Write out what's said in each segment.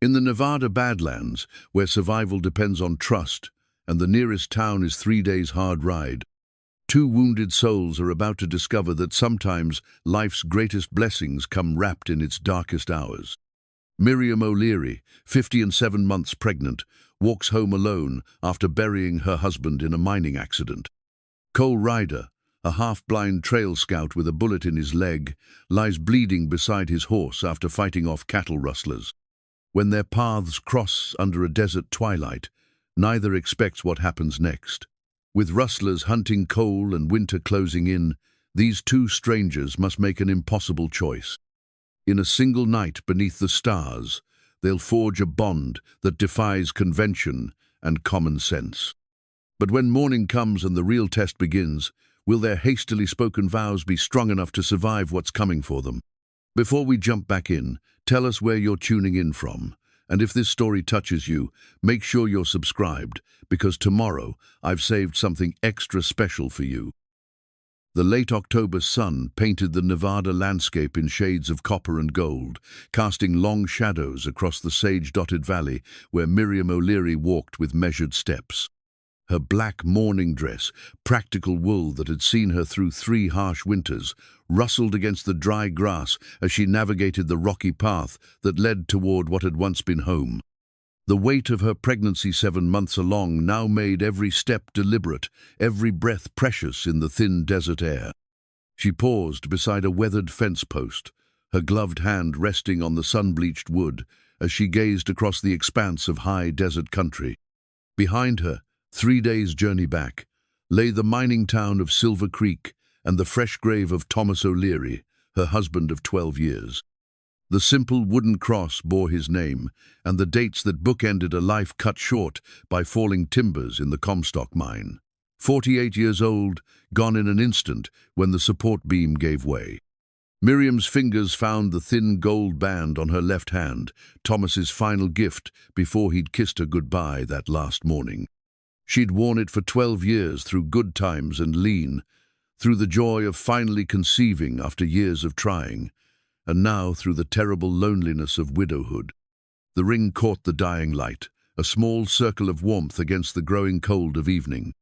In the Nevada badlands, where survival depends on trust, and the nearest town is 3 days' hard ride, two wounded souls are about to discover that sometimes life's greatest blessings come wrapped in its darkest hours. Miriam O'Leary, 50 and 7 months pregnant, walks home alone after burying her husband in a mining accident. Ryder, a half-blind trail scout with a bullet in his leg, lies bleeding beside his horse after fighting off cattle rustlers. When their paths cross under a desert twilight, neither expects what happens next. With rustlers hunting coal and winter closing in, these two strangers must make an impossible choice. In a single night beneath the stars, they'll forge a bond that defies convention and common sense. But when morning comes and the real test begins, will their hastily spoken vows be strong enough to survive what's coming for them? Before we jump back in, tell us where you're tuning in from. And if this story touches you, make sure you're subscribed, because tomorrow I've saved something extra special for you. The late October sun painted the Nevada landscape in shades of copper and gold, casting long shadows across the sage-dotted valley where Miriam O'Leary walked with measured steps. Her black mourning dress, practical wool that had seen her through 3 harsh winters, rustled against the dry grass as she navigated the rocky path that led toward what had once been home. The weight of her pregnancy 7 months along now made every step deliberate, every breath precious in the thin desert air. She paused beside a weathered fence post, her gloved hand resting on the sun-bleached wood as she gazed across the expanse of high desert country. Behind her, 3 days' journey back, lay the mining town of Silver Creek and the fresh grave of Thomas O'Leary, her husband of 12 years. The simple wooden cross bore his name, and the dates that bookended a life cut short by falling timbers in the Comstock mine. 48 years old, gone in an instant when the support beam gave way. Miriam's fingers found the thin gold band on her left hand, Thomas's final gift before he'd kissed her goodbye that last morning. She'd worn it for 12 years through good times and lean, through the joy of finally conceiving after years of trying, and now through the terrible loneliness of widowhood. The ring caught the dying light, a small circle of warmth against the growing cold of evening.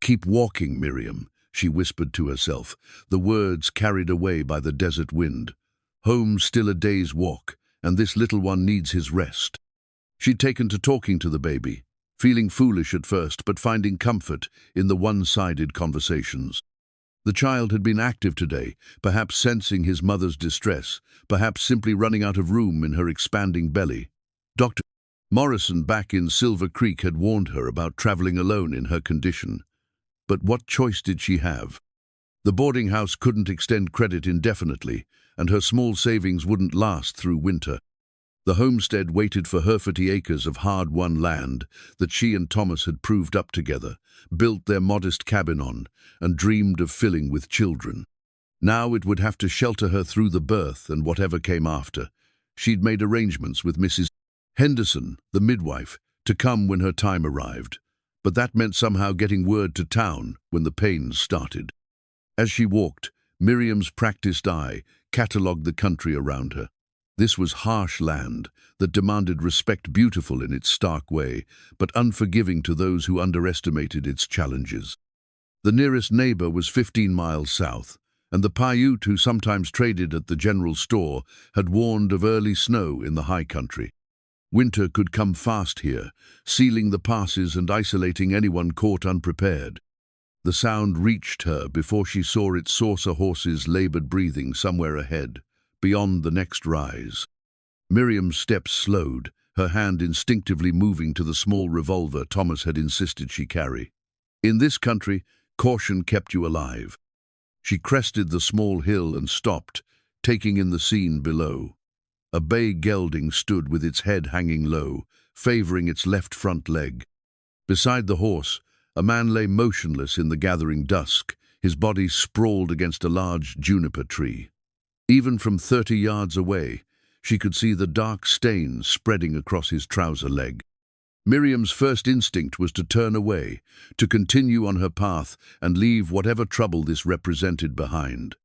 "Keep walking, Miriam," she whispered to herself, the words carried away by the desert wind. "Home's still a day's walk, and this little one needs his rest." She'd taken to talking to the baby, feeling foolish at first but finding comfort in the one-sided conversations. The child had been active today, perhaps sensing his mother's distress, perhaps simply running out of room in her expanding belly. Dr. Morrison back in Silver Creek had warned her about traveling alone in her condition. But what choice did she have? The boarding house couldn't extend credit indefinitely, and her small savings wouldn't last through winter. The homestead waited for her 40 acres of hard-won land that she and Thomas had proved up together, built their modest cabin on, and dreamed of filling with children. Now it would have to shelter her through the birth and whatever came after. She'd made arrangements with Mrs. Henderson, the midwife, to come when her time arrived, but that meant somehow getting word to town when the pains started. As she walked, Miriam's practiced eye catalogued the country around her. This was harsh land that demanded respect, beautiful in its stark way, but unforgiving to those who underestimated its challenges. The nearest neighbor was 15 miles south, and the Paiute who sometimes traded at the general store had warned of early snow in the high country. Winter could come fast here, sealing the passes and isolating anyone caught unprepared. The sound reached her before she saw its saucer horses' labored breathing somewhere ahead, beyond the next rise. Miriam's steps slowed, her hand instinctively moving to the small revolver Thomas had insisted she carry. In this country, caution kept you alive. She crested the small hill and stopped, taking in the scene below. A bay gelding stood with its head hanging low, favoring its left front leg. Beside the horse, a man lay motionless in the gathering dusk, his body sprawled against a large juniper tree. Even from 30 yards away, she could see the dark stains spreading across his trouser leg. Miriam's first instinct was to turn away, to continue on her path and leave whatever trouble this represented behind.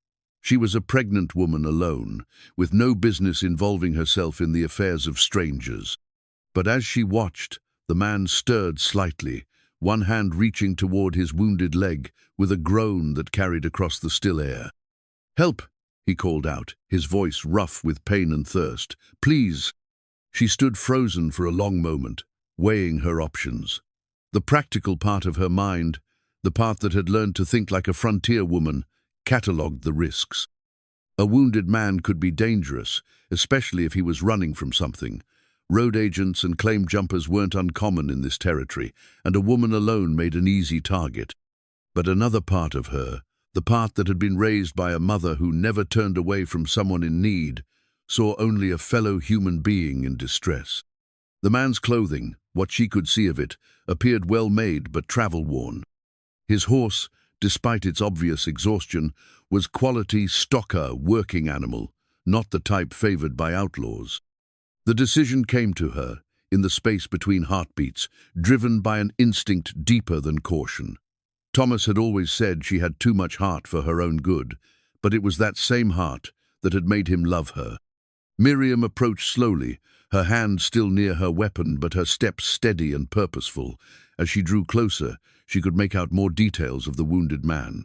She was a pregnant woman alone, with no business involving herself in the affairs of strangers. But as she watched, the man stirred slightly, one hand reaching toward his wounded leg with a groan that carried across the still air. "Help!" he called out, his voice rough with pain and thirst. "Please!" She stood frozen for a long moment, weighing her options. The practical part of her mind, the part that had learned to think like a frontier woman, catalogued the risks. A wounded man could be dangerous, especially if he was running from something. Road agents and claim jumpers weren't uncommon in this territory, and a woman alone made an easy target. But another part of her, the part that had been raised by a mother who never turned away from someone in need, saw only a fellow human being in distress. The man's clothing, what she could see of it, appeared well-made but travel-worn. His horse, despite its obvious exhaustion, was quality stocker working animal, not the type favored by outlaws. The decision came to her, in the space between heartbeats, driven by an instinct deeper than caution. Thomas had always said she had too much heart for her own good, but it was that same heart that had made him love her. Miriam approached slowly, her hand still near her weapon but her steps steady and purposeful. As she drew closer, she could make out more details of the wounded man.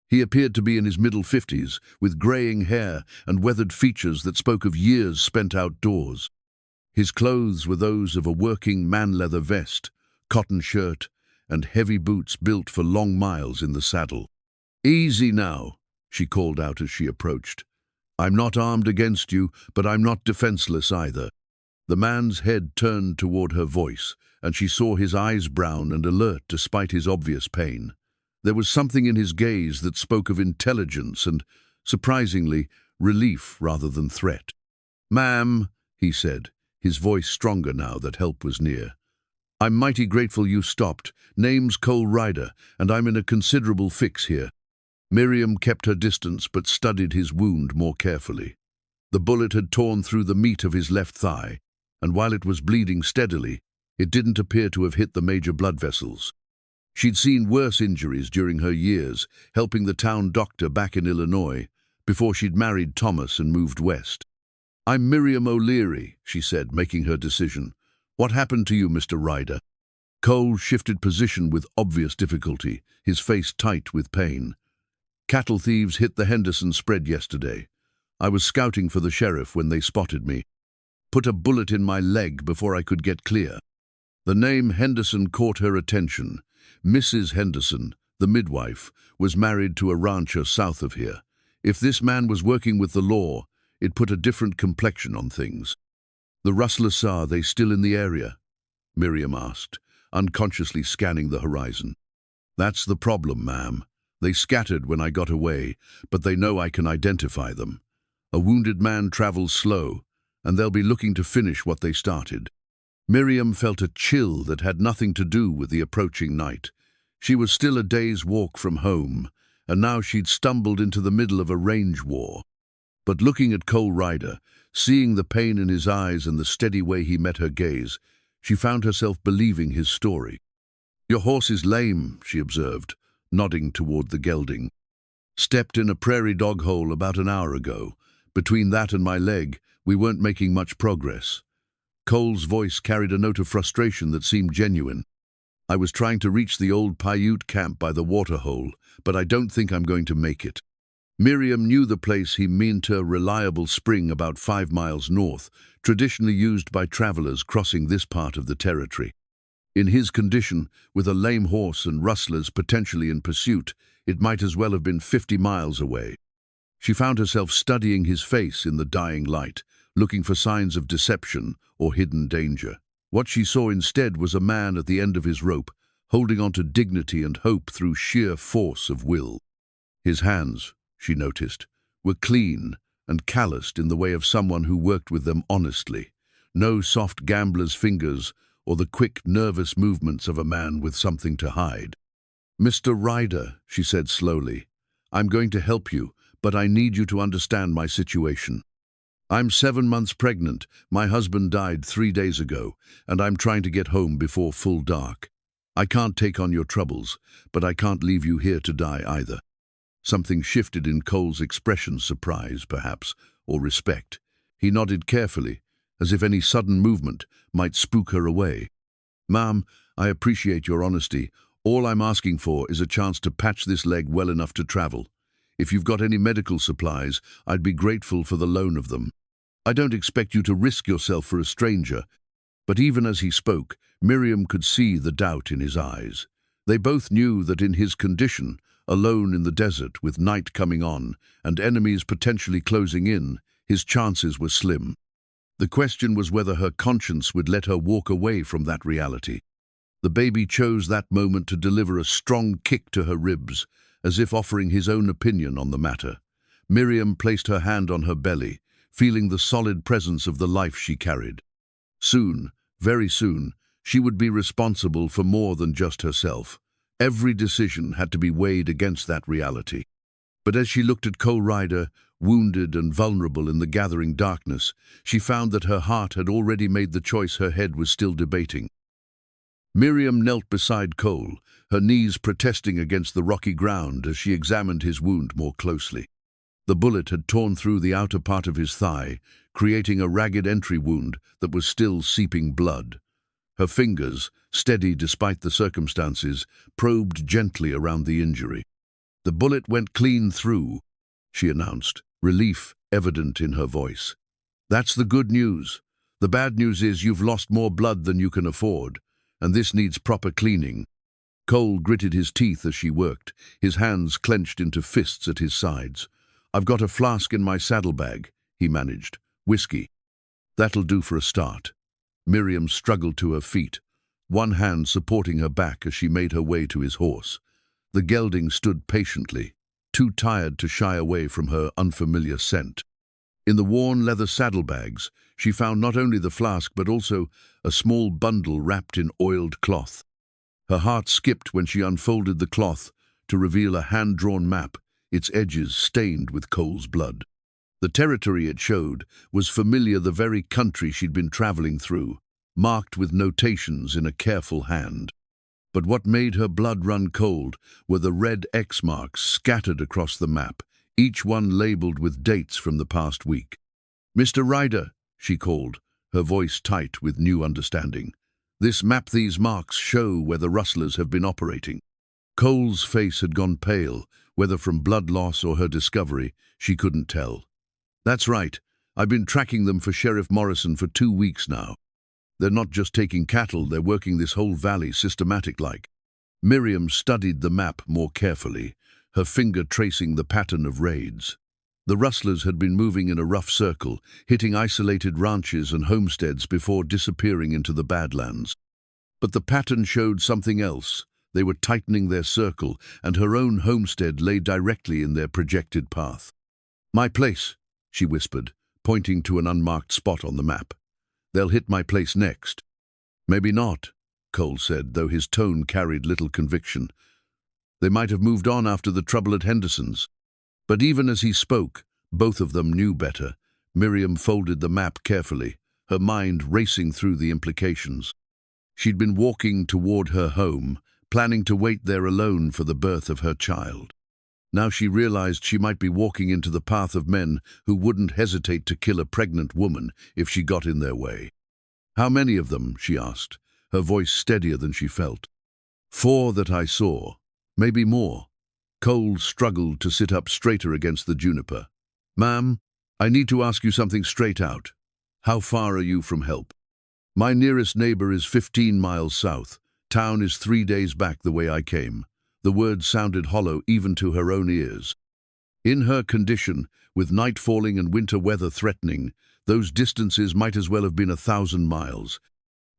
He appeared to be in his middle 50s, with graying hair and weathered features that spoke of years spent outdoors. His clothes were those of a working man-leather vest, cotton shirt, and heavy boots built for long miles in the saddle. "Easy now," she called out as she approached. "I'm not armed against you, but I'm not defenseless either." The man's head turned toward her voice, and she saw his eyes brown and alert despite his obvious pain. There was something in his gaze that spoke of intelligence and, surprisingly, relief rather than threat. "Ma'am," he said, his voice stronger now that help was near. "I'm mighty grateful you stopped. Name's Ryder, and I'm in a considerable fix here." Miriam kept her distance but studied his wound more carefully. The bullet had torn through the meat of his left thigh, and while it was bleeding steadily, it didn't appear to have hit the major blood vessels. She'd seen worse injuries during her years, helping the town doctor back in Illinois, before she'd married Thomas and moved west. "I'm Miriam O'Leary," she said, making her decision. "What happened to you, Mr. Ryder?" Cole shifted position with obvious difficulty, his face tight with pain. "Cattle thieves hit the Henderson spread yesterday. I was scouting for the sheriff when they spotted me. Put a bullet in my leg before I could get clear." The name Henderson caught her attention. Mrs. Henderson, the midwife, was married to a rancher south of here. If this man was working with the law, it put a different complexion on things. "The rustlers, are they still in the area?" Miriam asked, unconsciously scanning the horizon. "That's the problem, ma'am. They scattered when I got away, but they know I can identify them. A wounded man travels slow, and they'll be looking to finish what they started." Miriam felt a chill that had nothing to do with the approaching night. She was still a day's walk from home, and now she'd stumbled into the middle of a range war. But looking at Ryder, seeing the pain in his eyes and the steady way he met her gaze, she found herself believing his story. "Your horse is lame," she observed, nodding toward the gelding. "Stepped in a prairie dog hole about an hour ago. Between that and my leg, we weren't making much progress." Cole's voice carried a note of frustration that seemed genuine. "I was trying to reach the old Paiute camp by the waterhole, but I don't think I'm going to make it." Miriam knew the place. He meant a reliable spring about 5 miles north, traditionally used by travelers crossing this part of the territory. In his condition, with a lame horse and rustlers potentially in pursuit, it might as well have been 50 miles away. She found herself studying his face in the dying light, looking for signs of deception or hidden danger. What she saw instead was a man at the end of his rope, holding on to dignity and hope through sheer force of will. His hands, she noticed, were clean and calloused in the way of someone who worked with them honestly. No soft gambler's fingers or the quick, nervous movements of a man with something to hide. "Mr. Ryder," she said slowly, "I'm going to help you, but I need you to understand my situation. I'm 7 months pregnant, my husband died 3 days ago, and I'm trying to get home before full dark. I can't take on your troubles, but I can't leave you here to die either." Something shifted in Cole's expression, surprise, perhaps, or respect. He nodded carefully, as if any sudden movement might spook her away. "Ma'am, I appreciate your honesty. All I'm asking for is a chance to patch this leg well enough to travel. If you've got any medical supplies, I'd be grateful for the loan of them. I don't expect you to risk yourself for a stranger." But even as he spoke, Miriam could see the doubt in his eyes. They both knew that in his condition, alone in the desert with night coming on and enemies potentially closing in, his chances were slim. The question was whether her conscience would let her walk away from that reality. The baby chose that moment to deliver a strong kick to her ribs, as if offering his own opinion on the matter. Miriam placed her hand on her belly, feeling the solid presence of the life she carried. Soon, very soon, she would be responsible for more than just herself. Every decision had to be weighed against that reality. But as she looked at Ryder, wounded and vulnerable in the gathering darkness, she found that her heart had already made the choice her head was still debating. Miriam knelt beside Cole, her knees protesting against the rocky ground as she examined his wound more closely. The bullet had torn through the outer part of his thigh, creating a ragged entry wound that was still seeping blood. Her fingers, steady despite the circumstances, probed gently around the injury. "The bullet went clean through," she announced, relief evident in her voice. "That's the good news. The bad news is you've lost more blood than you can afford, and this needs proper cleaning." Cole gritted his teeth as she worked, his hands clenched into fists at his sides. "I've got a flask in my saddlebag," he managed. "Whiskey." "That'll do for a start." Miriam struggled to her feet, one hand supporting her back as she made her way to his horse. The gelding stood patiently, too tired to shy away from her unfamiliar scent. In the worn leather saddlebags, she found not only the flask but also a small bundle wrapped in oiled cloth. Her heart skipped when she unfolded the cloth to reveal a hand-drawn map, its edges stained with Cole's blood. The territory it showed was familiar, the very country she'd been traveling through, marked with notations in a careful hand. But what made her blood run cold were the red X marks scattered across the map, each one labeled with dates from the past week. "Mr. Ryder," she called, her voice tight with new understanding. These marks show where the rustlers have been operating." Cole's face had gone pale, whether from blood loss or her discovery, she couldn't tell. "That's right. I've been tracking them for Sheriff Morrison for 2 weeks now. They're not just taking cattle, they're working this whole valley systematic-like." Miriam studied the map more carefully, her finger tracing the pattern of raids. The rustlers had been moving in a rough circle, hitting isolated ranches and homesteads before disappearing into the badlands. But the pattern showed something else. They were tightening their circle, and her own homestead lay directly in their projected path. "My place," she whispered, pointing to an unmarked spot on the map. "They'll hit my place next." "Maybe not," Cole said, though his tone carried little conviction. "They might have moved on after the trouble at Henderson's." But even as he spoke, both of them knew better. Miriam folded the map carefully, her mind racing through the implications. She'd been walking toward her home, planning to wait there alone for the birth of her child. Now she realized she might be walking into the path of men who wouldn't hesitate to kill a pregnant woman if she got in their way. "How many of them?" she asked, her voice steadier than she felt. "4 that I saw. Maybe more." Cole struggled to sit up straighter against the juniper. "Ma'am, I need to ask you something straight out. How far are you from help?" "My nearest neighbor is 15 miles south. Town is 3 days back the way I came." The words sounded hollow even to her own ears. In her condition, with night falling and winter weather threatening, those distances might as well have been 1,000 miles.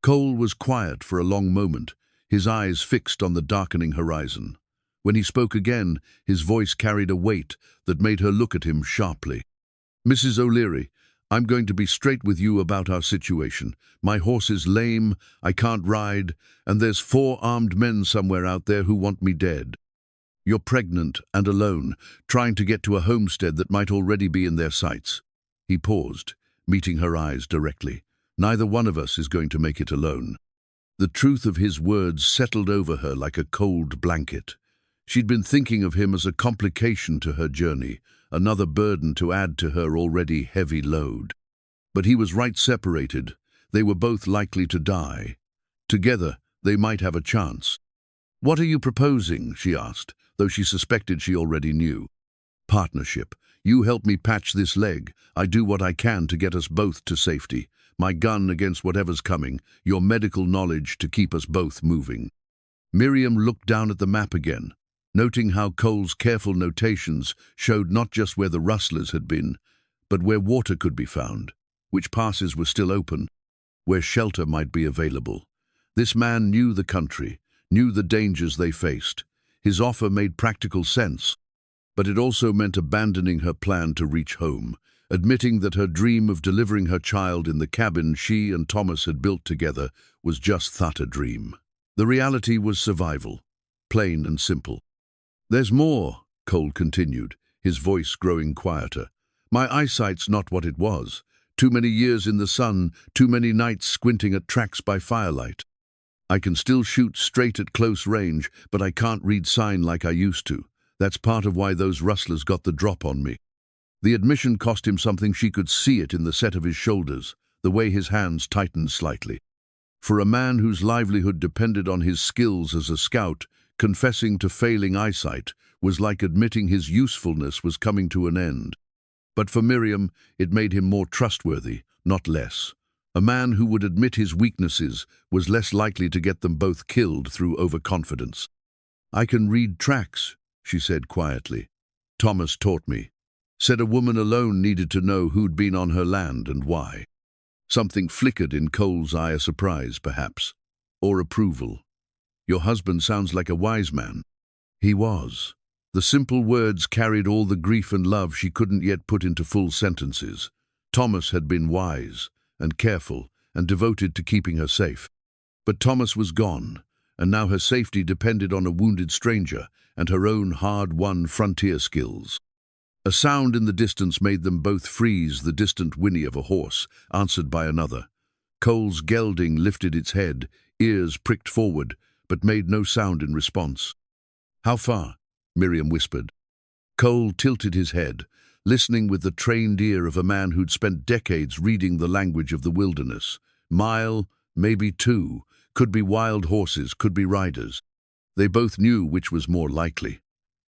Cole was quiet for a long moment, his eyes fixed on the darkening horizon. When he spoke again, his voice carried a weight that made her look at him sharply. "Mrs. O'Leary, I'm going to be straight with you about our situation. My horse is lame, I can't ride, and there's 4 armed men somewhere out there who want me dead. You're pregnant and alone, trying to get to a homestead that might already be in their sights." He paused, meeting her eyes directly. "Neither one of us is going to make it alone." The truth of his words settled over her like a cold blanket. She'd been thinking of him as a complication to her journey, another burden to add to her already heavy load. But he was right separated. They were both likely to die. Together, they might have a chance. "What are you proposing?" she asked, though she suspected she already knew. "Partnership. You help me patch this leg. I do what I can to get us both to safety. My gun against whatever's coming, your medical knowledge to keep us both moving." Miriam looked down at the map again, noting how Cole's careful notations showed not just where the rustlers had been, but where water could be found, which passes were still open, where shelter might be available. This man knew the country, knew the dangers they faced. His offer made practical sense, but it also meant abandoning her plan to reach home, admitting that her dream of delivering her child in the cabin she and Thomas had built together was just that, a dream. The reality was survival, plain and simple. "There's more," Cole continued, his voice growing quieter. "My eyesight's not what it was. Too many years in the sun, too many nights squinting at tracks by firelight. I can still shoot straight at close range, but I can't read sign like I used to. That's part of why those rustlers got the drop on me." The admission cost him something. She could see it in the set of his shoulders, the way his hands tightened slightly. For a man whose livelihood depended on his skills as a scout, confessing to failing eyesight was like admitting his usefulness was coming to an end. But for Miriam, it made him more trustworthy, not less. A man who would admit his weaknesses was less likely to get them both killed through overconfidence. "I can read tracks," she said quietly. "Thomas taught me. Said a woman alone needed to know who'd been on her land and why." Something flickered in Cole's eye, a surprise, perhaps, or approval. "Your husband sounds like a wise man." He was. The simple words carried all the grief and love she couldn't yet put into full sentences. Thomas had been wise and careful and devoted to keeping her safe. But Thomas was gone, and now her safety depended on a wounded stranger and her own hard-won frontier skills. A sound in the distance made them both freeze, the distant whinny of a horse, answered by another. Cole's gelding lifted its head, ears pricked forward, but made no sound in response. "How far?" Miriam whispered. Cole tilted his head, listening with the trained ear of a man who'd spent decades reading the language of the wilderness. Mile, maybe two, could be wild horses, could be riders. They both knew which was more likely.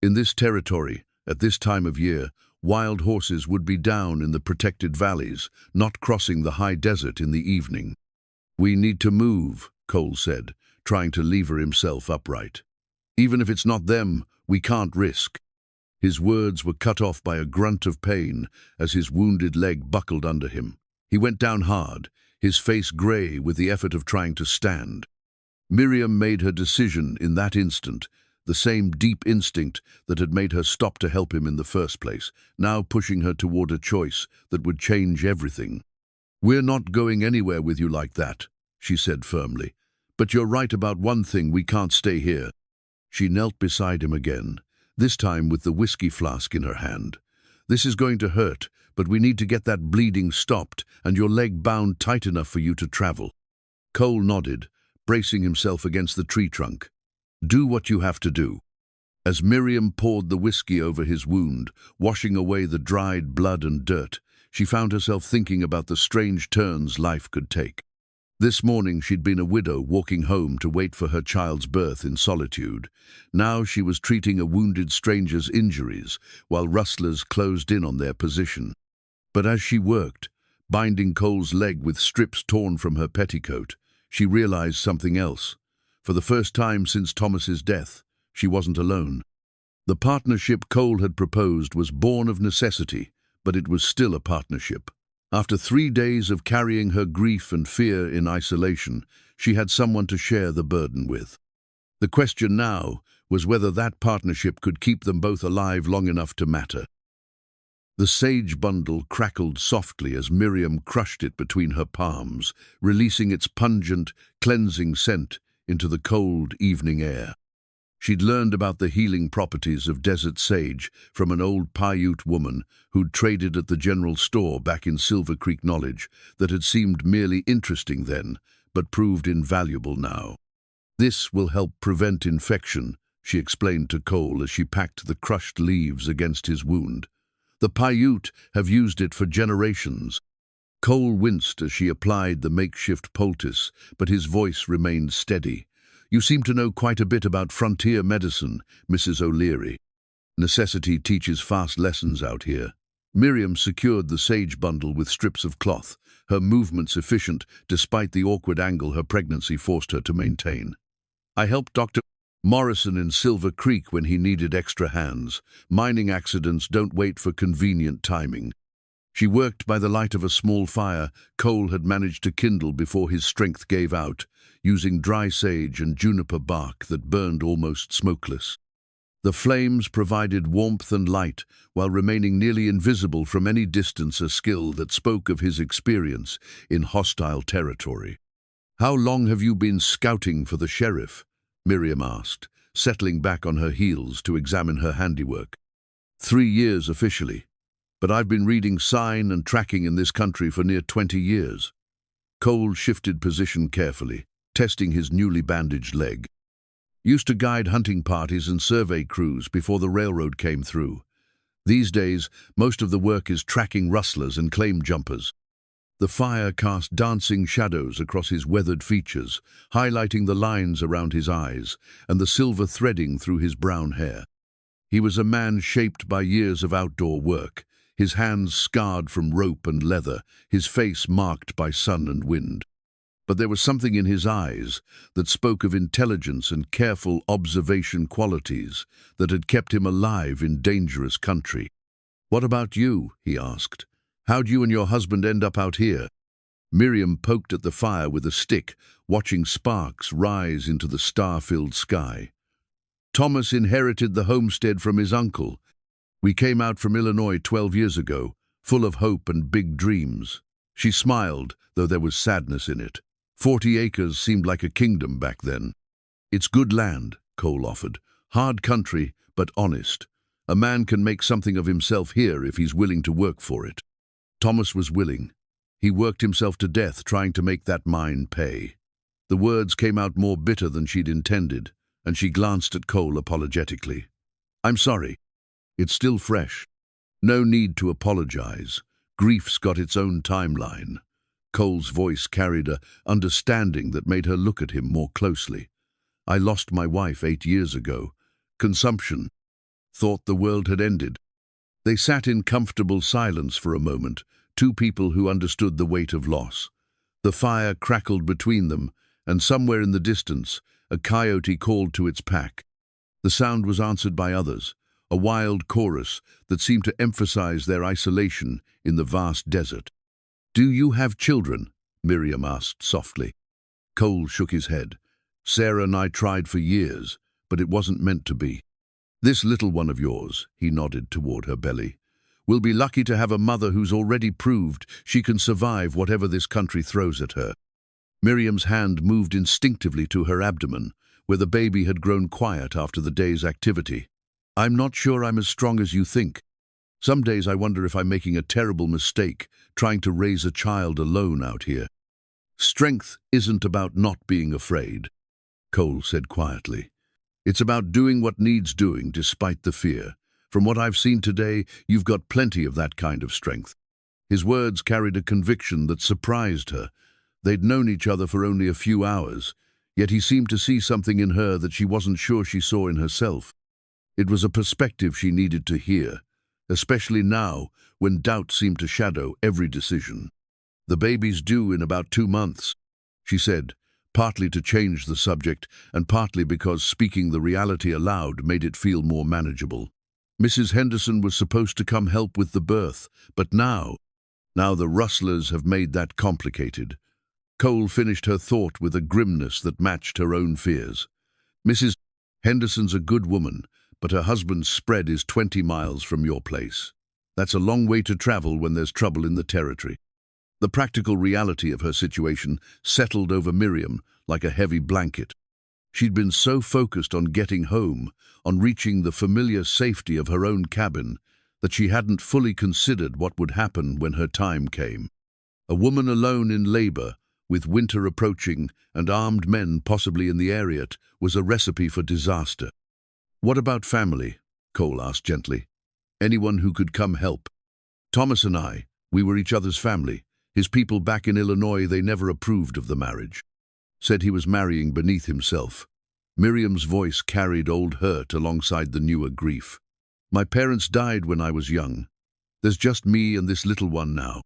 In this territory, at this time of year, wild horses would be down in the protected valleys, not crossing the high desert in the evening. "We need to move," Cole said, trying to lever himself upright. "Even if it's not them, we can't risk." His words were cut off by a grunt of pain as his wounded leg buckled under him. He went down hard, his face grey with the effort of trying to stand. Miriam made her decision in that instant, the same deep instinct that had made her stop to help him in the first place, now pushing her toward a choice that would change everything. "We're not going anywhere with you like that," she said firmly. "But you're right about one thing, we can't stay here." She knelt beside him again, this time with the whiskey flask in her hand. "This is going to hurt, but we need to get that bleeding stopped and your leg bound tight enough for you to travel." Cole nodded, bracing himself against the tree trunk. "Do what you have to do." As Miriam poured the whiskey over his wound, washing away the dried blood and dirt, she found herself thinking about the strange turns life could take. This morning she'd been a widow walking home to wait for her child's birth in solitude. Now she was treating a wounded stranger's injuries while rustlers closed in on their position. But as she worked, binding Cole's leg with strips torn from her petticoat, she realized something else. For the first time since Thomas's death, she wasn't alone. The partnership Cole had proposed was born of necessity, but it was still a partnership. After 3 days of carrying her grief and fear in isolation, she had someone to share the burden with. The question now was whether that partnership could keep them both alive long enough to matter. The sage bundle crackled softly as Miriam crushed it between her palms, releasing its pungent, cleansing scent into the cold evening air. She'd learned about the healing properties of desert sage from an old Paiute woman who'd traded at the general store back in Silver Creek, knowledge that had seemed merely interesting then, but proved invaluable now. "This will help prevent infection," she explained to Cole as she packed the crushed leaves against his wound. "The Paiute have used it for generations." Cole winced as she applied the makeshift poultice, but his voice remained steady. "You seem to know quite a bit about frontier medicine, Mrs. O'Leary. Necessity teaches fast lessons out here." Miriam secured the sage bundle with strips of cloth, her movements efficient despite the awkward angle her pregnancy forced her to maintain. "I helped Dr. Morrison in Silver Creek when he needed extra hands. Mining accidents don't wait for convenient timing." She worked by the light of a small fire Cole had managed to kindle before his strength gave out, using dry sage and juniper bark that burned almost smokeless. The flames provided warmth and light while remaining nearly invisible from any distance, a skill that spoke of his experience in hostile territory. "How long have you been scouting for the sheriff?" Miriam asked, settling back on her heels to examine her handiwork. 3 years officially, but I've been reading sign and tracking in this country for near 20 years. Cole shifted position carefully, testing his newly bandaged leg. "Used to guide hunting parties and survey crews before the railroad came through. These days, most of the work is tracking rustlers and claim jumpers." The fire cast dancing shadows across his weathered features, highlighting the lines around his eyes and the silver threading through his brown hair. He was a man shaped by years of outdoor work, his hands scarred from rope and leather, his face marked by sun and wind. But there was something in his eyes that spoke of intelligence and careful observation qualities that had kept him alive in dangerous country. "What about you?" he asked. "How'd you and your husband end up out here?" Miriam poked at the fire with a stick, watching sparks rise into the star-filled sky. "Thomas inherited the homestead from his uncle. We came out from Illinois 12 years ago, full of hope and big dreams." She smiled, though there was sadness in it. 40 acres seemed like a kingdom back then. "It's good land," Cole offered. "Hard country, but honest. A man can make something of himself here if he's willing to work for it." Thomas was willing. He worked himself to death trying to make that mine pay. The words came out more bitter than she'd intended, and she glanced at Cole apologetically. "I'm sorry. It's still fresh. No need to apologize. Grief's got its own timeline." Cole's voice carried a understanding that made her look at him more closely. "I lost my wife 8 years ago. Consumption. Thought the world had ended." They sat in comfortable silence for a moment, two people who understood the weight of loss. The fire crackled between them, and somewhere in the distance, a coyote called to its pack. The sound was answered by others, a wild chorus that seemed to emphasize their isolation in the vast desert. "Do you have children?" Miriam asked softly. Cole shook his head. "Sarah and I tried for years, but it wasn't meant to be." "This little one of yours," he nodded toward her belly, "will be lucky to have a mother who's already proved she can survive whatever this country throws at her." Miriam's hand moved instinctively to her abdomen, where the baby had grown quiet after the day's activity. "I'm not sure I'm as strong as you think. Some days I wonder if I'm making a terrible mistake trying to raise a child alone out here." "Strength isn't about not being afraid," Cole said quietly. "It's about doing what needs doing despite the fear. From what I've seen today, you've got plenty of that kind of strength." His words carried a conviction that surprised her. They'd known each other for only a few hours, yet he seemed to see something in her that she wasn't sure she saw in herself. It was a perspective she needed to hear, especially now when doubt seemed to shadow every decision. "The baby's due in about 2 months, she said, partly to change the subject and partly because speaking the reality aloud made it feel more manageable. "Mrs. Henderson was supposed to come help with the birth, but now the rustlers have made that complicated." Cole finished her thought with a grimness that matched her own fears. "Mrs. Henderson's a good woman, but her husband's spread is 20 miles from your place. That's a long way to travel when there's trouble in the territory." The practical reality of her situation settled over Miriam like a heavy blanket. She'd been so focused on getting home, on reaching the familiar safety of her own cabin, that she hadn't fully considered what would happen when her time came. A woman alone in labor, with winter approaching and armed men possibly in the area, was a recipe for disaster. "What about family?" Cole asked gently. "Anyone who could come help?" "Thomas and I, we were each other's family. His people back in Illinois, they never approved of the marriage. Said he was marrying beneath himself. Miriam's voice carried old hurt alongside the newer grief. My parents died when I was young. There's just me and this little one now.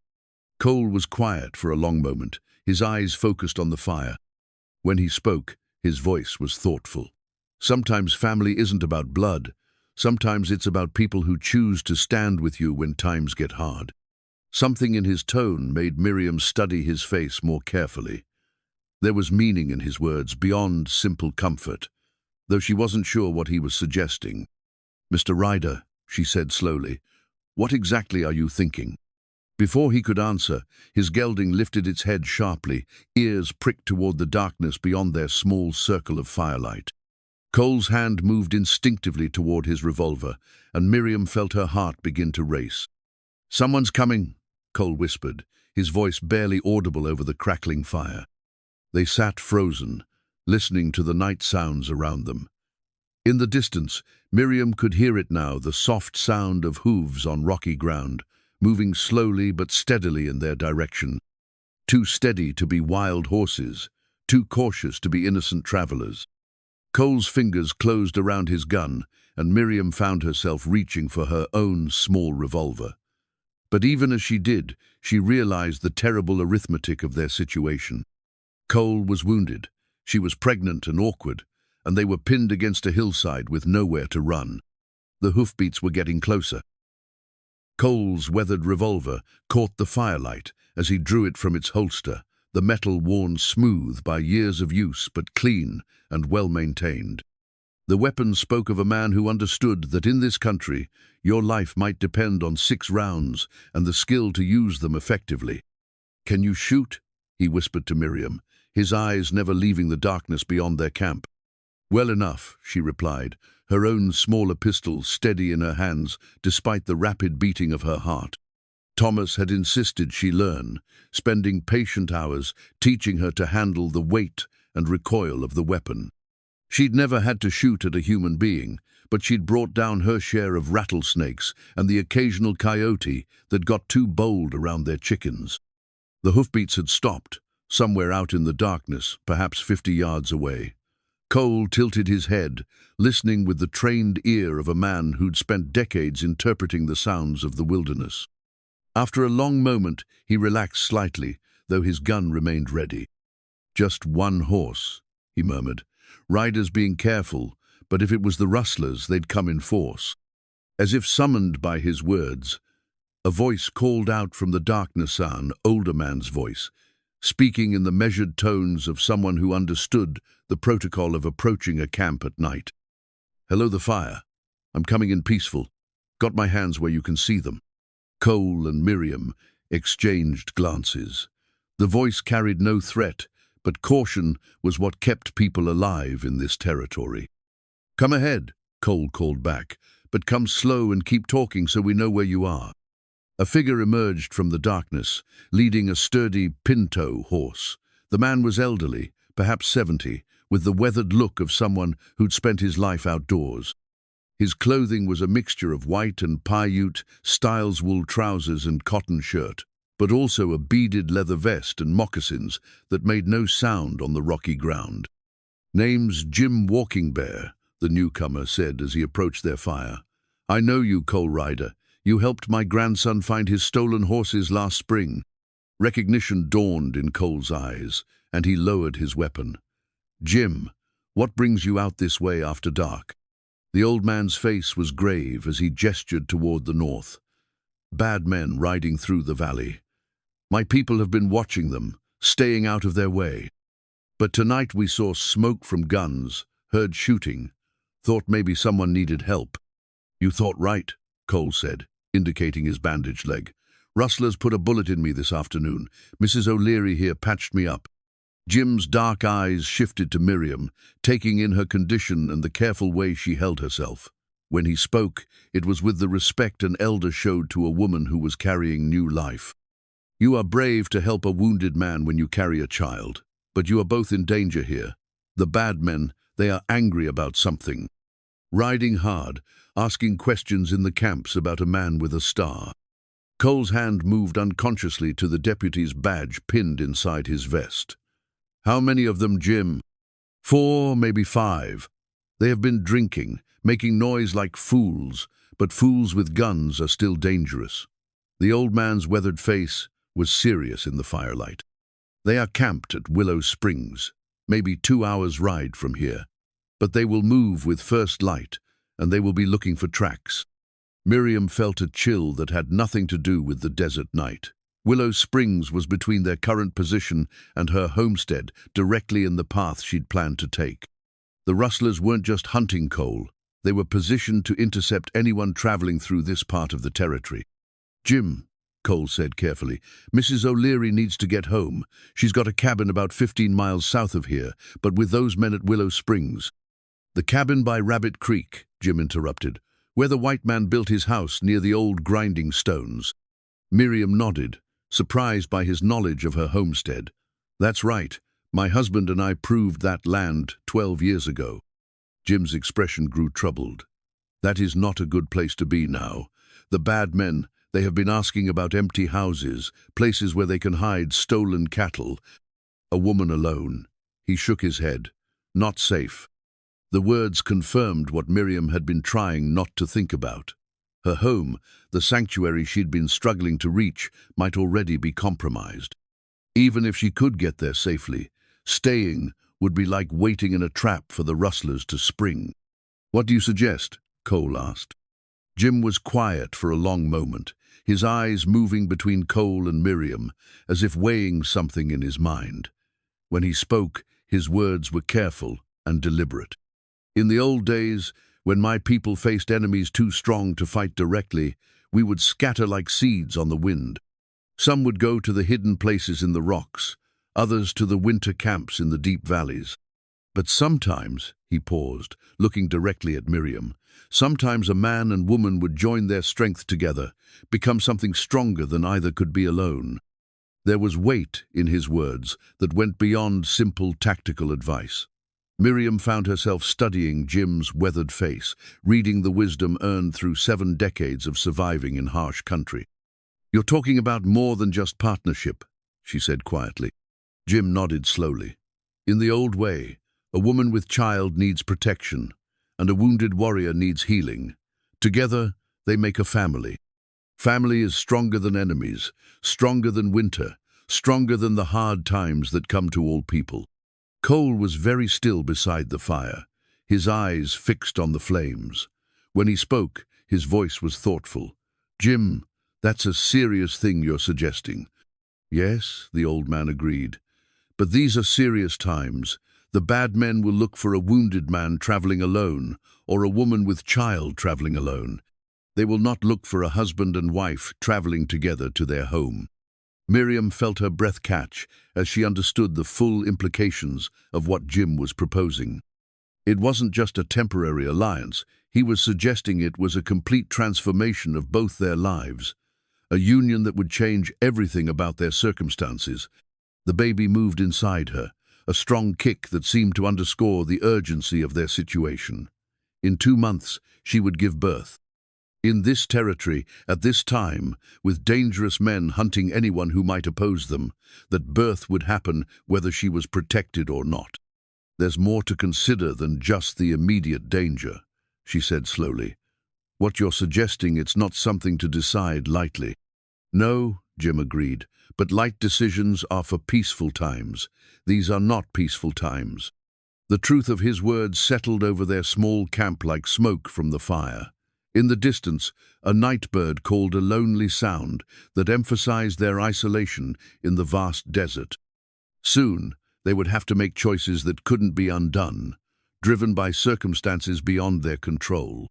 Cole was quiet for a long moment, his eyes focused on the fire. When he spoke, his voice was thoughtful. Sometimes family isn't about blood. Sometimes it's about people who choose to stand with you when times get hard. Something in his tone made Miriam study his face more carefully. There was meaning in his words beyond simple comfort, though she wasn't sure what he was suggesting. "Mr. Ryder," she said slowly, "what exactly are you thinking?" Before he could answer, his gelding lifted its head sharply, ears pricked toward the darkness beyond their small circle of firelight. Cole's hand moved instinctively toward his revolver, and Miriam felt her heart begin to race. "Someone's coming," Cole whispered, his voice barely audible over the crackling fire. They sat frozen, listening to the night sounds around them. In the distance, Miriam could hear it now, the soft sound of hooves on rocky ground, moving slowly but steadily in their direction. Too steady to be wild horses, too cautious to be innocent travelers. Cole's fingers closed around his gun, and Miriam found herself reaching for her own small revolver. But even as she did, she realized the terrible arithmetic of their situation. Cole was wounded, she was pregnant and awkward, and they were pinned against a hillside with nowhere to run. The hoofbeats were getting closer. Cole's weathered revolver caught the firelight as he drew it from its holster, the metal worn smooth by years of use but clean and well-maintained. The weapon spoke of a man who understood that in this country, your life might depend on 6 rounds and the skill to use them effectively. "Can you shoot?" he whispered to Miriam, his eyes never leaving the darkness beyond their camp. "Well enough," she replied, her own smaller pistol steady in her hands despite the rapid beating of her heart. Thomas had insisted she learn, spending patient hours teaching her to handle the weight and recoil of the weapon. She'd never had to shoot at a human being, but she'd brought down her share of rattlesnakes and the occasional coyote that got too bold around their chickens. The hoofbeats had stopped, somewhere out in the darkness, perhaps 50 yards away. Cole tilted his head, listening with the trained ear of a man who'd spent decades interpreting the sounds of the wilderness. After a long moment, he relaxed slightly, though his gun remained ready. "Just one horse," he murmured. "Ryder's being careful, but if it was the rustlers, they'd come in force." As if summoned by his words, a voice called out from the darkness, an older man's voice, speaking in the measured tones of someone who understood the protocol of approaching a camp at night. "Hello, the fire. I'm coming in peaceful. Got my hands where you can see them." Cole and Miriam exchanged glances. The voice carried no threat, but caution was what kept people alive in this territory. "Come ahead," Cole called back, "but come slow and keep talking so we know where you are." A figure emerged from the darkness, leading a sturdy pinto horse. The man was elderly, perhaps 70, with the weathered look of someone who'd spent his life outdoors. His clothing was a mixture of white and Paiute, Styles wool trousers and cotton shirt, but also a beaded leather vest and moccasins that made no sound on the rocky ground. "Name's Jim Walking Bear," the newcomer said as he approached their fire. "I know you, Cole Ryder. You helped my grandson find his stolen horses last spring." Recognition dawned in Cole's eyes, and he lowered his weapon. "Jim, what brings you out this way after dark?" The old man's face was grave as he gestured toward the north. "Bad men riding through the valley. My people have been watching them, staying out of their way. But tonight we saw smoke from guns, heard shooting, thought maybe someone needed help." "You thought right," Cole said, indicating his bandaged leg. "Rustlers put a bullet in me this afternoon. Mrs. O'Leary here patched me up." Jim's dark eyes shifted to Miriam, taking in her condition and the careful way she held herself. When he spoke, it was with the respect an elder showed to a woman who was carrying new life. "You are brave to help a wounded man when you carry a child, but you are both in danger here. The bad men, they are angry about something. Riding hard, asking questions in the camps about a man with a star. Cole's hand moved unconsciously to the deputy's badge pinned inside his vest. "How many of them, Jim?" "4, maybe 5. They have been drinking, making noise like fools, but fools with guns are still dangerous." The old man's weathered face was serious in the firelight. "They are camped at Willow Springs, maybe 2 hours' ride from here. But they will move with first light, and they will be looking for tracks." Miriam felt a chill that had nothing to do with the desert night. Willow Springs was between their current position and her homestead, directly in the path she'd planned to take. The rustlers weren't just hunting Cole. They were positioned to intercept anyone traveling through this part of the territory. "Jim," Cole said carefully, "Mrs. O'Leary needs to get home. She's got a cabin about 15 miles south of here, but with those men at Willow Springs." "The cabin by Rabbit Creek," Jim interrupted, "where the white man built his house near the old grinding stones." Miriam nodded, surprised by his knowledge of her homestead. "That's right. My husband and I proved that land 12 years ago." Jim's expression grew troubled. "That is not a good place to be now. The bad men, they have been asking about empty houses, places where they can hide stolen cattle. A woman alone." He shook his head. "Not safe." The words confirmed what Miriam had been trying not to think about. Her home, the sanctuary she'd been struggling to reach, might already be compromised. Even if she could get there safely, staying would be like waiting in a trap for the rustlers to spring. "What do you suggest?" Cole asked. Jim was quiet for a long moment, his eyes moving between Cole and Miriam, as if weighing something in his mind. When he spoke, his words were careful and deliberate. "In the old days, when my people faced enemies too strong to fight directly, we would scatter like seeds on the wind. Some would go to the hidden places in the rocks, others to the winter camps in the deep valleys. But sometimes," he paused, looking directly at Miriam, "sometimes a man and woman would join their strength together, become something stronger than either could be alone." There was weight in his words that went beyond simple tactical advice. Miriam found herself studying Jim's weathered face, reading the wisdom earned through 7 decades of surviving in harsh country. "You're talking about more than just partnership," she said quietly. Jim nodded slowly. "In the old way, a woman with child needs protection, and a wounded warrior needs healing. Together, they make a family. Family is stronger than enemies, stronger than winter, stronger than the hard times that come to all people." Cole was very still beside the fire, his eyes fixed on the flames. When he spoke, his voice was thoughtful. "Jim, that's a serious thing you're suggesting." "Yes," the old man agreed. "But these are serious times. The bad men will look for a wounded man traveling alone, or a woman with child traveling alone. They will not look for a husband and wife traveling together to their home." Miriam felt her breath catch as she understood the full implications of what Jim was proposing. It wasn't just a temporary alliance. He was suggesting it was a complete transformation of both their lives, a union that would change everything about their circumstances. The baby moved inside her, a strong kick that seemed to underscore the urgency of their situation. In 2 months, she would give birth. In this territory, at this time, with dangerous men hunting anyone who might oppose them, that birth would happen whether she was protected or not. "There's more to consider than just the immediate danger," she said slowly. "What you're suggesting, it's not something to decide lightly." "No," Jim agreed, "but light decisions are for peaceful times. These are not peaceful times." The truth of his words settled over their small camp like smoke from the fire. In the distance, a night bird called a lonely sound that emphasized their isolation in the vast desert. Soon, they would have to make choices that couldn't be undone, driven by circumstances beyond their control.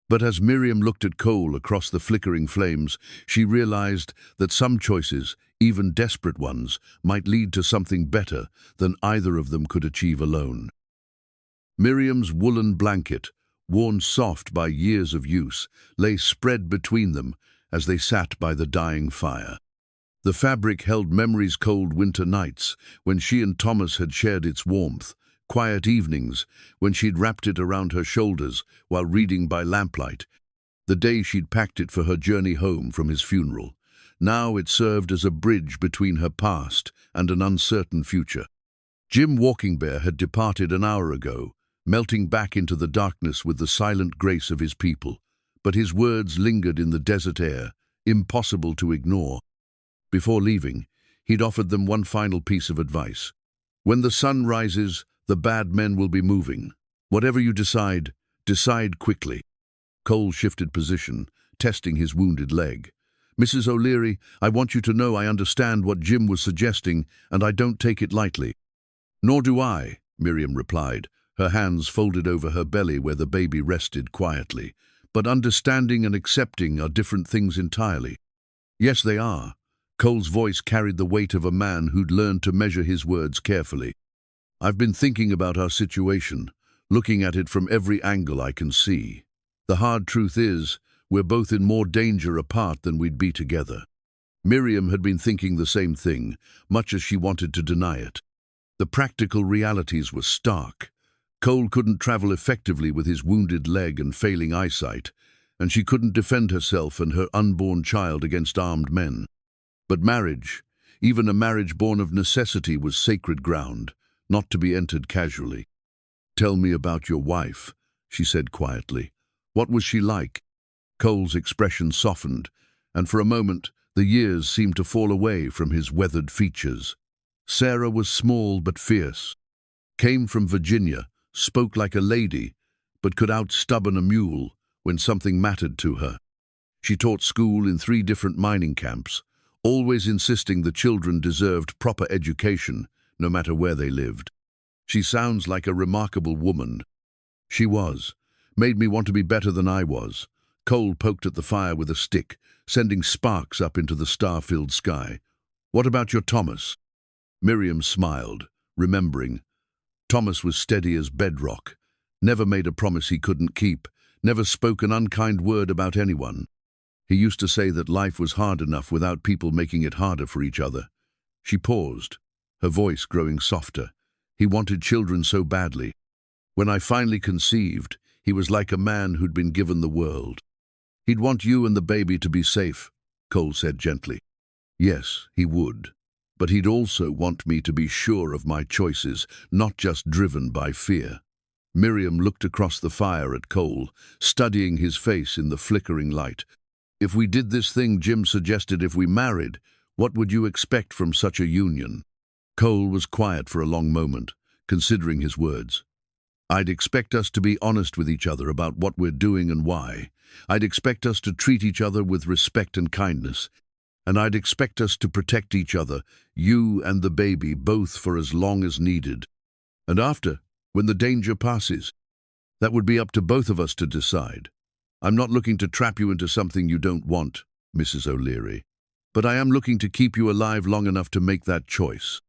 But as Miriam looked at Cole across the flickering flames, she realized that some choices, even desperate ones, might lead to something better than either of them could achieve alone. Miriam's woolen blanket, worn soft by years of use, lay spread between them as they sat by the dying fire. The fabric held memories cold winter nights when she and Thomas had shared its warmth, quiet evenings when she'd wrapped it around her shoulders while reading by lamplight, the day she'd packed it for her journey home from his funeral. Now it served as a bridge between her past and an uncertain future. Jim Walking Bear had departed an hour ago, melting back into the darkness with the silent grace of his people, but his words lingered in the desert air, impossible to ignore. Before leaving, he'd offered them one final piece of advice. When the sun rises, the bad men will be moving. Whatever you decide, decide quickly. Cole shifted position, testing his wounded leg. Mrs. O'Leary, I want you to know I understand what Jim was suggesting, and I don't take it lightly. Nor do I, Miriam replied, her hands folded over her belly where the baby rested quietly. But understanding and accepting are different things entirely. Yes, they are. Cole's voice carried the weight of a man who'd learned to measure his words carefully. I've been thinking about our situation, looking at it from every angle I can see. The hard truth is, we're both in more danger apart than we'd be together. Miriam had been thinking the same thing, much as she wanted to deny it. The practical realities were stark. Cole couldn't travel effectively with his wounded leg and failing eyesight, and she couldn't defend herself and her unborn child against armed men. But marriage, even a marriage born of necessity, was sacred ground, not to be entered casually. Tell me about your wife, she said quietly. What was she like? Cole's expression softened, and for a moment the years seemed to fall away from his weathered features. Sarah was small but fierce. Came from Virginia, spoke like a lady, but could outstubborn a mule when something mattered to her. She taught school in 3 different mining camps, always insisting the children deserved proper education, no matter where they lived. She sounds like a remarkable woman. She was. Made me want to be better than I was. Cole poked at the fire with a stick, sending sparks up into the star-filled sky. What about your Thomas? Miriam smiled, remembering. Thomas was steady as bedrock, never made a promise he couldn't keep, never spoke an unkind word about anyone. He used to say that life was hard enough without people making it harder for each other. She paused, her voice growing softer. He wanted children so badly. When I finally conceived, he was like a man who'd been given the world. He'd want you and the baby to be safe, Cole said gently. Yes, he would. But he'd also want me to be sure of my choices, not just driven by fear. Miriam looked across the fire at Cole, studying his face in the flickering light. If we did this thing Jim suggested, if we married, what would you expect from such a union? Cole was quiet for a long moment, considering his words. I'd expect us to be honest with each other about what we're doing and why. I'd expect us to treat each other with respect and kindness. And I'd expect us to protect each other, you and the baby, both for as long as needed. And after, when the danger passes, that would be up to both of us to decide. I'm not looking to trap you into something you don't want, Mrs. O'Leary, but I am looking to keep you alive long enough to make that choice.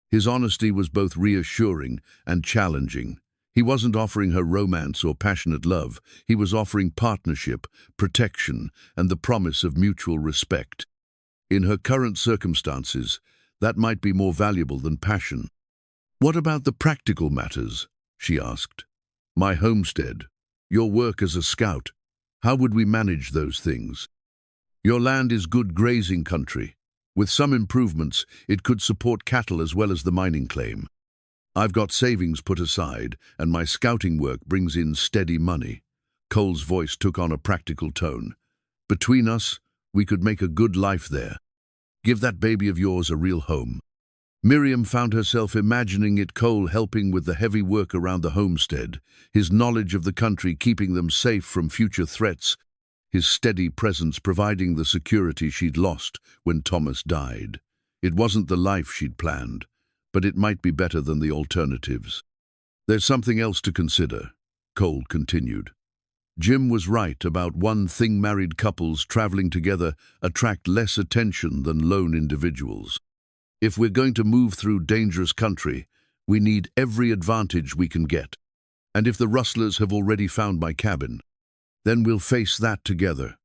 His honesty was both reassuring and challenging. He wasn't offering her romance or passionate love. He was offering partnership, protection, and the promise of mutual respect. In her current circumstances, that might be more valuable than passion. What about the practical matters? She asked. My homestead, your work as a scout. How would we manage those things? Your land is good grazing country. With some improvements, it could support cattle as well as the mining claim. I've got savings put aside, and my scouting work brings in steady money. Cole's voice took on a practical tone. Between us, we could make a good life there. Give that baby of yours a real home. Miriam found herself imagining Cole helping with the heavy work around the homestead, his knowledge of the country keeping them safe from future threats, his steady presence providing the security she'd lost when Thomas died. It wasn't the life she'd planned, but it might be better than the alternatives. There's something else to consider, Cole continued. Jim was right about one thing: married couples traveling together attract less attention than lone individuals. If we're going to move through dangerous country, we need every advantage we can get. And if the rustlers have already found my cabin, then we'll face that together.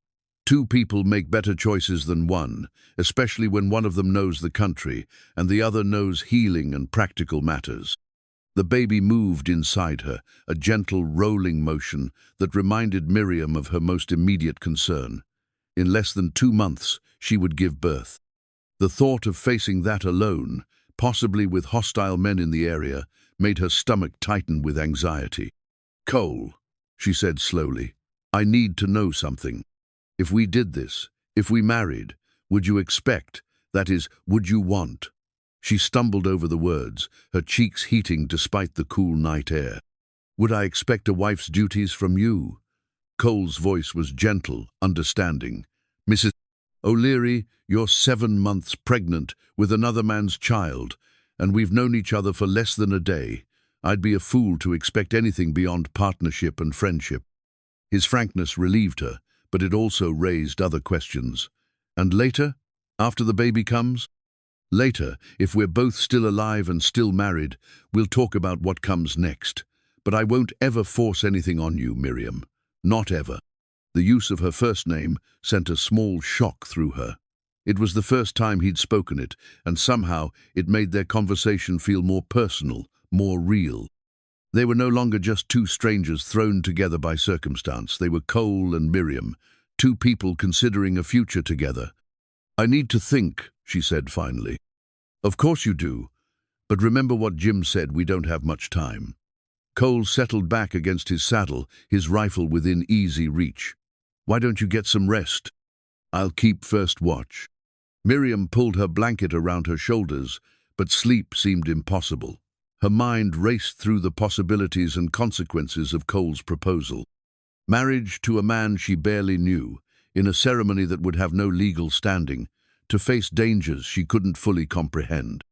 2 people make better choices than one, especially when one of them knows the country and the other knows healing and practical matters. The baby moved inside her, a gentle rolling motion that reminded Miriam of her most immediate concern. In less than 2 months, she would give birth. The thought of facing that alone, possibly with hostile men in the area, made her stomach tighten with anxiety. "Cole," she said slowly, "I need to know something. If we did this, if we married, would you expect, that is, would you want?" She stumbled over the words, her cheeks heating despite the cool night air. "Would I expect a wife's duties from you?" Cole's voice was gentle, understanding. "Mrs. O'Leary, you're 7 months pregnant with another man's child, and we've known each other for less than a day. I'd be a fool to expect anything beyond partnership and friendship." His frankness relieved her, but it also raised other questions. "And later? After the baby comes?" "Later, if we're both still alive and still married, we'll talk about what comes next. But I won't ever force anything on you, Miriam. Not ever." The use of her first name sent a small shock through her. It was the first time he'd spoken it, and somehow it made their conversation feel more personal, more real. They were no longer just two strangers thrown together by circumstance. They were Cole and Miriam, two people considering a future together. "I need to think," she said finally. "Of course you do. But remember what Jim said, we don't have much time." Cole settled back against his saddle, his rifle within easy reach. "Why don't you get some rest?" "I'll keep first watch." Miriam pulled her blanket around her shoulders, but sleep seemed impossible. Her mind raced through the possibilities and consequences of Cole's proposal. Marriage to a man she barely knew, in a ceremony that would have no legal standing, to face dangers she couldn't fully comprehend.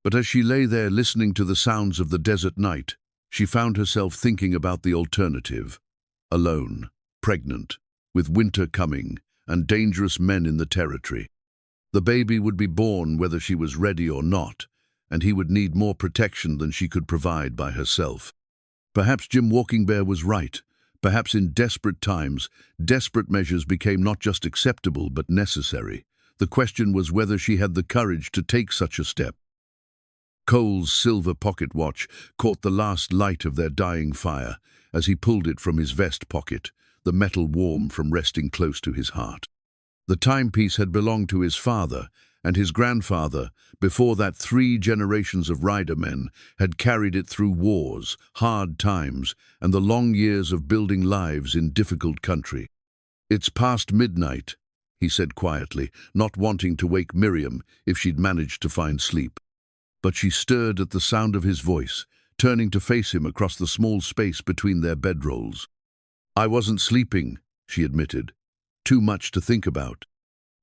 But as she lay there listening to the sounds of the desert night, she found herself thinking about the alternative. Alone, pregnant, with winter coming, and dangerous men in the territory. The baby would be born whether she was ready or not, and he would need more protection than she could provide by herself. Perhaps Jim Walking Bear was right. Perhaps in desperate times, desperate measures became not just acceptable but necessary. The question was whether she had the courage to take such a step. Cole's silver pocket watch caught the last light of their dying fire as he pulled it from his vest pocket, the metal warm from resting close to his heart. The timepiece had belonged to his father, and his grandfather, before that 3 generations of Ryder men, had carried it through wars, hard times, and the long years of building lives in difficult country. "It's past midnight," he said quietly, not wanting to wake Miriam if she'd managed to find sleep. But she stirred at the sound of his voice, turning to face him across the small space between their bedrolls. "I wasn't sleeping," she admitted. "Too much to think about."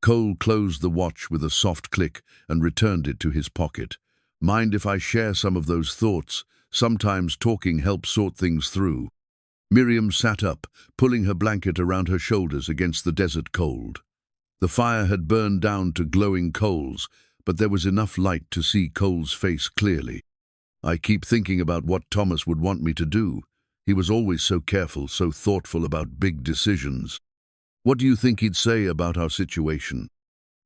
Cole closed the watch with a soft click and returned it to his pocket. "Mind if I share some of those thoughts? Sometimes talking helps sort things through." Miriam sat up, pulling her blanket around her shoulders against the desert cold. The fire had burned down to glowing coals, but there was enough light to see Cole's face clearly. "I keep thinking about what Thomas would want me to do. He was always so careful, so thoughtful about big decisions. What do you think he'd say about our situation?"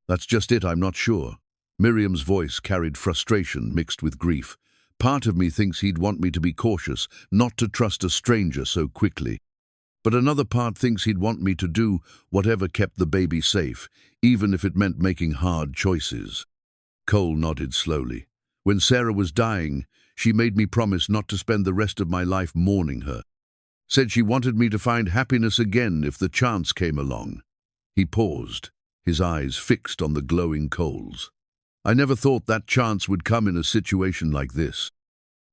"That's just it, I'm not sure." Miriam's voice carried frustration mixed with grief. "Part of me thinks he'd want me to be cautious, not to trust a stranger so quickly. But another part thinks he'd want me to do whatever kept the baby safe, even if it meant making hard choices." Cole nodded slowly. "When Sarah was dying, she made me promise not to spend the rest of my life mourning her. Said she wanted me to find happiness again if the chance came along." He paused, his eyes fixed on the glowing coals. "I never thought that chance would come in a situation like this."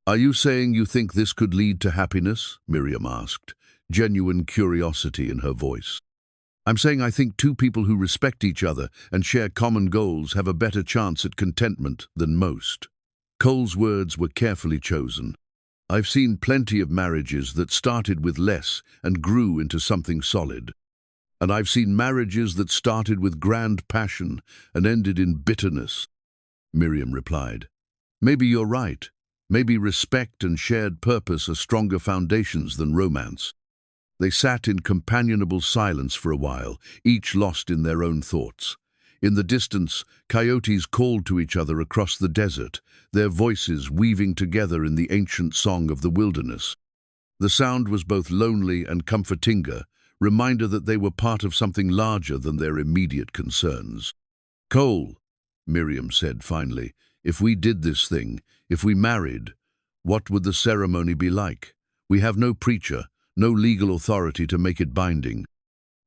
"Are you saying you think this could lead to happiness?" Miriam asked, genuine curiosity in her voice. "I'm saying I think 2 people who respect each other and share common goals have a better chance at contentment than most." Cole's words were carefully chosen. "I've seen plenty of marriages that started with less and grew into something solid. And I've seen marriages that started with grand passion and ended in bitterness." Miriam replied. "Maybe you're right. Maybe respect and shared purpose are stronger foundations than romance." They sat in companionable silence for a while, each lost in their own thoughts. In the distance, coyotes called to each other across the desert, their voices weaving together in the ancient song of the wilderness. The sound was both lonely and comforting, reminder that they were part of something larger than their immediate concerns. "Cole," Miriam said finally, "if we did this thing, if we married, what would the ceremony be like? We have no preacher, no legal authority to make it binding."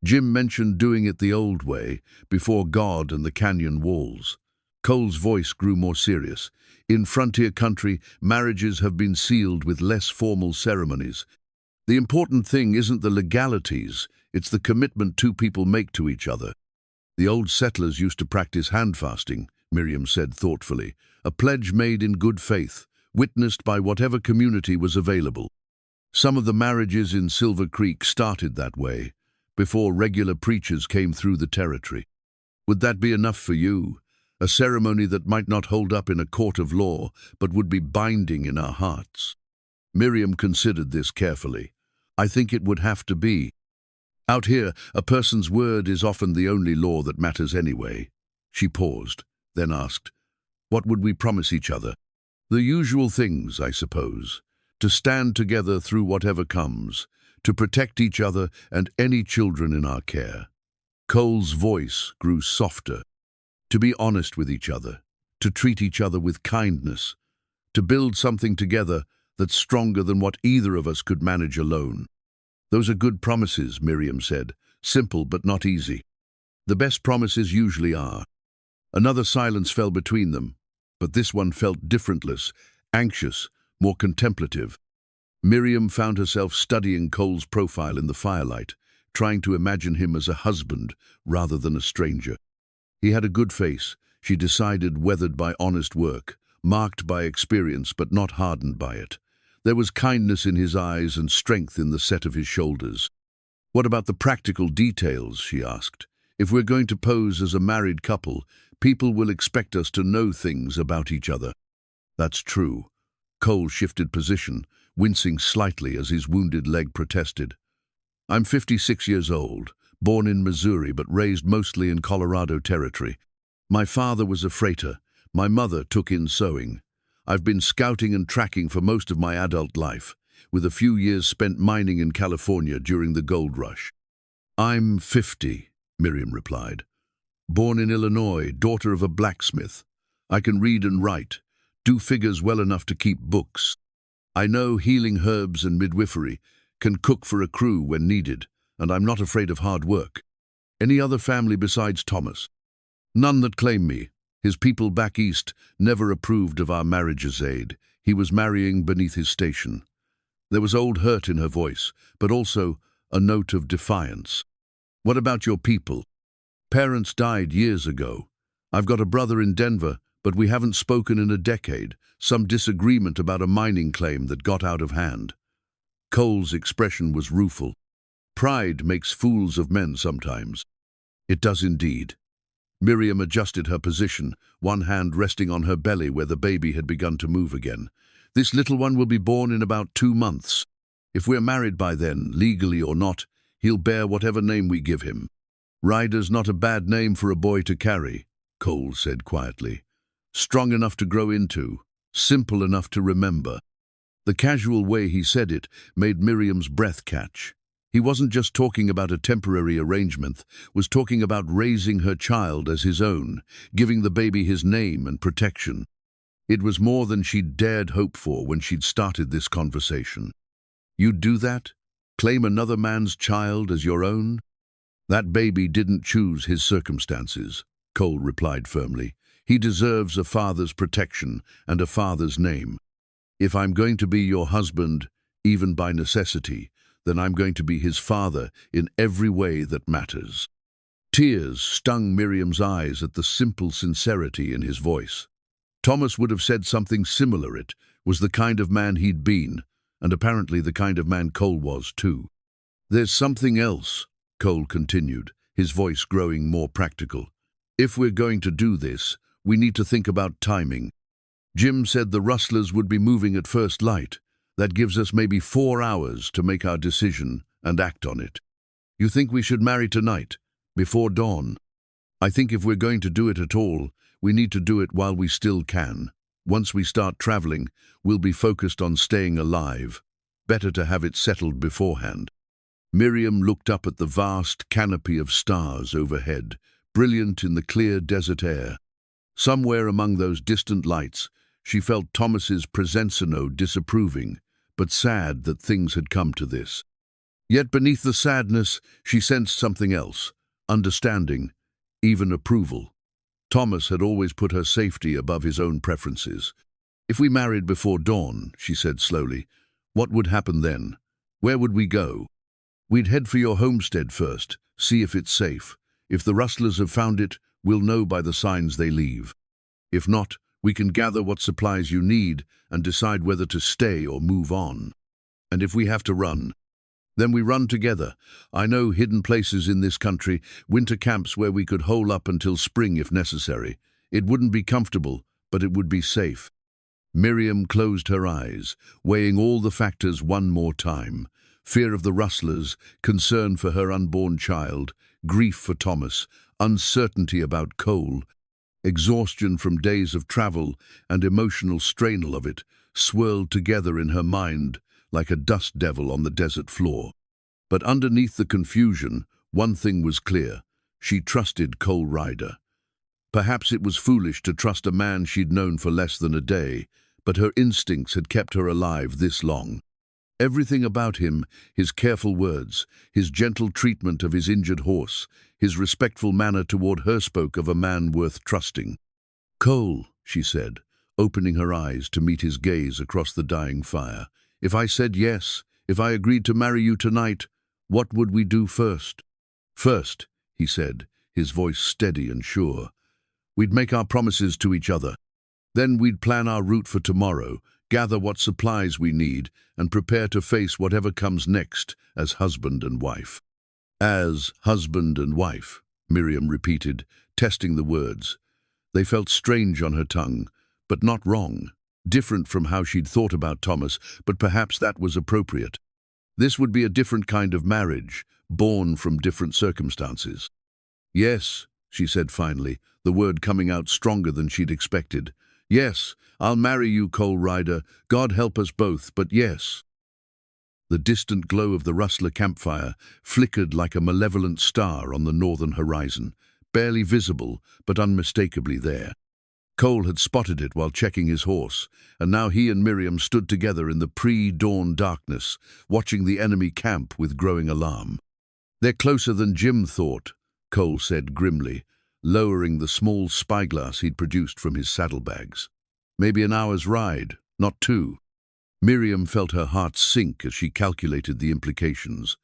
Jim mentioned doing it the old way, before God and the canyon walls. Cole's voice grew more serious. "In frontier country, marriages have been sealed with less formal ceremonies. The important thing isn't the legalities, it's the commitment two people make to each other. The old settlers used to practice hand fasting," Miriam said thoughtfully, "a pledge made in good faith, witnessed by whatever community was available. Some of the marriages in Silver Creek started that way, before regular preachers came through the territory. Would that be enough for you? A ceremony that might not hold up in a court of law, but would be binding in our hearts?" Miriam considered this carefully. "I think it would have to be. Out here, a person's word is often the only law that matters anyway." She paused, then asked, "What would we promise each other?" "The usual things, I suppose. To stand together through whatever comes, to protect each other and any children in our care." Cole's voice grew softer. "To be honest with each other, to treat each other with kindness, to build something together that's stronger than what either of us could manage alone." "Those are good promises," Miriam said, "simple but not easy. The best promises usually are." Another silence fell between them, but this one felt differentless, anxious, more contemplative. Miriam found herself studying Cole's profile in the firelight, trying to imagine him as a husband rather than a stranger. He had a good face, she decided, weathered by honest work, marked by experience but not hardened by it. There was kindness in his eyes and strength in the set of his shoulders. "What about the practical details?" she asked. "If we're going to pose as a married couple, people will expect us to know things about each other." "That's true." Cole shifted position, wincing slightly as his wounded leg protested. "I'm 56 years old, born in Missouri but raised mostly in Colorado territory. My father was a freighter. My mother took in sewing. I've been scouting and tracking for most of my adult life, with a few years spent mining in California during the gold rush." "I'm 50, Miriam replied. "Born in Illinois, daughter of a blacksmith. I can read and write, do figures well enough to keep books. I know healing herbs and midwifery, can cook for a crew when needed, and I'm not afraid of hard work." "Any other family besides Thomas?" "None that claim me. His people back east never approved of our marriage's aid. He was marrying beneath his station." There was old hurt in her voice, but also a note of defiance. "What about your people?" "Parents died years ago. I've got a brother in Denver, but we haven't spoken in a decade. Some disagreement about a mining claim that got out of hand." Cole's expression was rueful. "Pride makes fools of men sometimes." "It does indeed." Miriam adjusted her position, one hand resting on her belly where the baby had begun to move again. "This little one will be born in about 2 months. If we're married by then, legally or not, he'll bear whatever name we give him." "Ryder's not a bad name for a boy to carry," Cole said quietly. "Strong enough to grow into, simple enough to remember." The casual way he said it made Miriam's breath catch. He wasn't just talking about a temporary arrangement, was talking about raising her child as his own, giving the baby his name and protection. It was more than she'd dared hope for when she'd started this conversation. "You'd do that? Claim another man's child as your own?" "That baby didn't choose his circumstances," Cole replied firmly. "He deserves a father's protection and a father's name. If I'm going to be your husband, even by necessity, then I'm going to be his father in every way that matters." Tears stung Miriam's eyes at the simple sincerity in his voice. Thomas would have said something similar. It was the kind of man he'd been, and apparently the kind of man Cole was too. "There's something else," Cole continued, his voice growing more practical. "If we're going to do this, we need to think about timing. Jim said the rustlers would be moving at first light. That gives us maybe 4 hours to make our decision and act on it. You think we should marry tonight, before dawn?" "I think if we're going to do it at all, we need to do it while we still can. Once we start traveling, we'll be focused on staying alive. Better to have it settled beforehand." Miriam looked up at the vast canopy of stars overhead, brilliant in the clear desert air. Somewhere among those distant lights, she felt Thomas's presence disapproving, but sad that things had come to this. Yet beneath the sadness, she sensed something else, understanding, even approval. Thomas had always put her safety above his own preferences. "If we married before dawn," she said slowly, "what would happen then? Where would we go?" "We'd head for your homestead first, see if it's safe. If the rustlers have found it, we'll know by the signs they leave. If not, we can gather what supplies you need and decide whether to stay or move on. And if we have to run, then we run together. I know hidden places in this country, winter camps where we could hole up until spring if necessary. It wouldn't be comfortable, but it would be safe." Miriam closed her eyes, weighing all the factors one more time. Fear of the rustlers, concern for her unborn child, grief for Thomas, uncertainty about Cole, exhaustion from days of travel and emotional strain of it, swirled together in her mind like a dust devil on the desert floor. But underneath the confusion, one thing was clear. She trusted Cole Ryder. Perhaps it was foolish to trust a man she'd known for less than a day, but her instincts had kept her alive this long. Everything about him, his careful words, his gentle treatment of his injured horse, his respectful manner toward her spoke of a man worth trusting. "Cole," she said, opening her eyes to meet his gaze across the dying fire, "if I said yes, if I agreed to marry you tonight, what would we do first?" "First," he said, his voice steady and sure, "we'd make our promises to each other. Then we'd plan our route for tomorrow, gather what supplies we need, and prepare to face whatever comes next as husband and wife." "As husband and wife," Miriam repeated, testing the words. They felt strange on her tongue, but not wrong. Different from how she'd thought about Thomas, but perhaps that was appropriate. This would be a different kind of marriage, born from different circumstances. "Yes," she said finally, the word coming out stronger than she'd expected. "Yes, I'll marry you, Cole Ryder. God help us both, but yes." The distant glow of the rustler campfire flickered like a malevolent star on the northern horizon, barely visible, but unmistakably there. Cole had spotted it while checking his horse, and now he and Miriam stood together in the pre-dawn darkness, watching the enemy camp with growing alarm. "They're closer than Jim thought," Cole said grimly, lowering the small spyglass he'd produced from his saddlebags. "Maybe an hour's ride, not two." Miriam felt her heart sink as she calculated the implications.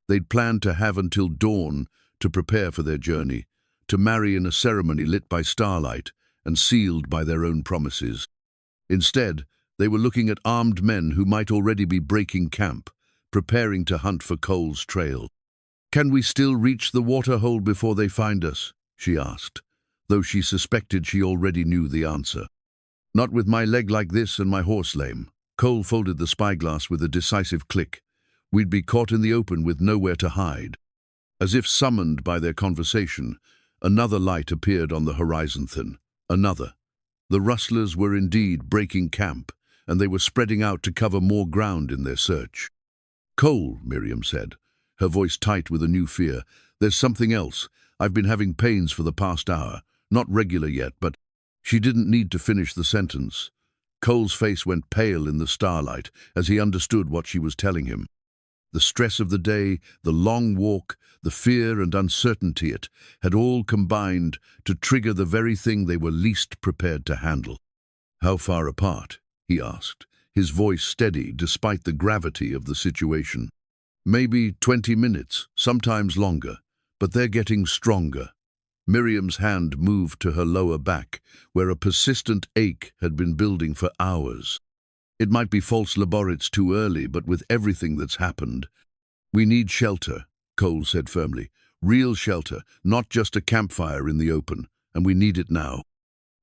They'd planned to have until dawn to prepare for their journey, to marry in a ceremony lit by starlight and sealed by their own promises. Instead, they were looking at armed men who might already be breaking camp, preparing to hunt for Cole's trail. "Can we still reach the waterhole before they find us?" she asked, though she suspected she already knew the answer. "Not with my leg like this and my horse lame." Cole folded the spyglass with a decisive click. "We'd be caught in the open with nowhere to hide." As if summoned by their conversation, another light appeared on the horizon. Another. The rustlers were indeed breaking camp, and they were spreading out to cover more ground in their search. "Cole," Miriam said, her voice tight with a new fear, "there's something else. I've been having pains for the past hour. Not regular yet, but—" She didn't need to finish the sentence. Cole's face went pale in the starlight as he understood what she was telling him. The stress of the day, the long walk, the fear and uncertainty it had all combined to trigger the very thing they were least prepared to handle. "How far apart?" he asked, his voice steady despite the gravity of the situation. "Maybe 20 minutes, sometimes longer, but they're getting stronger." Miriam's hand moved to her lower back, where a persistent ache had been building for hours. "It might be false laboratories too early, but with everything that's happened—" "We need shelter," Cole said firmly. "Real shelter, not just a campfire in the open, and we need it now."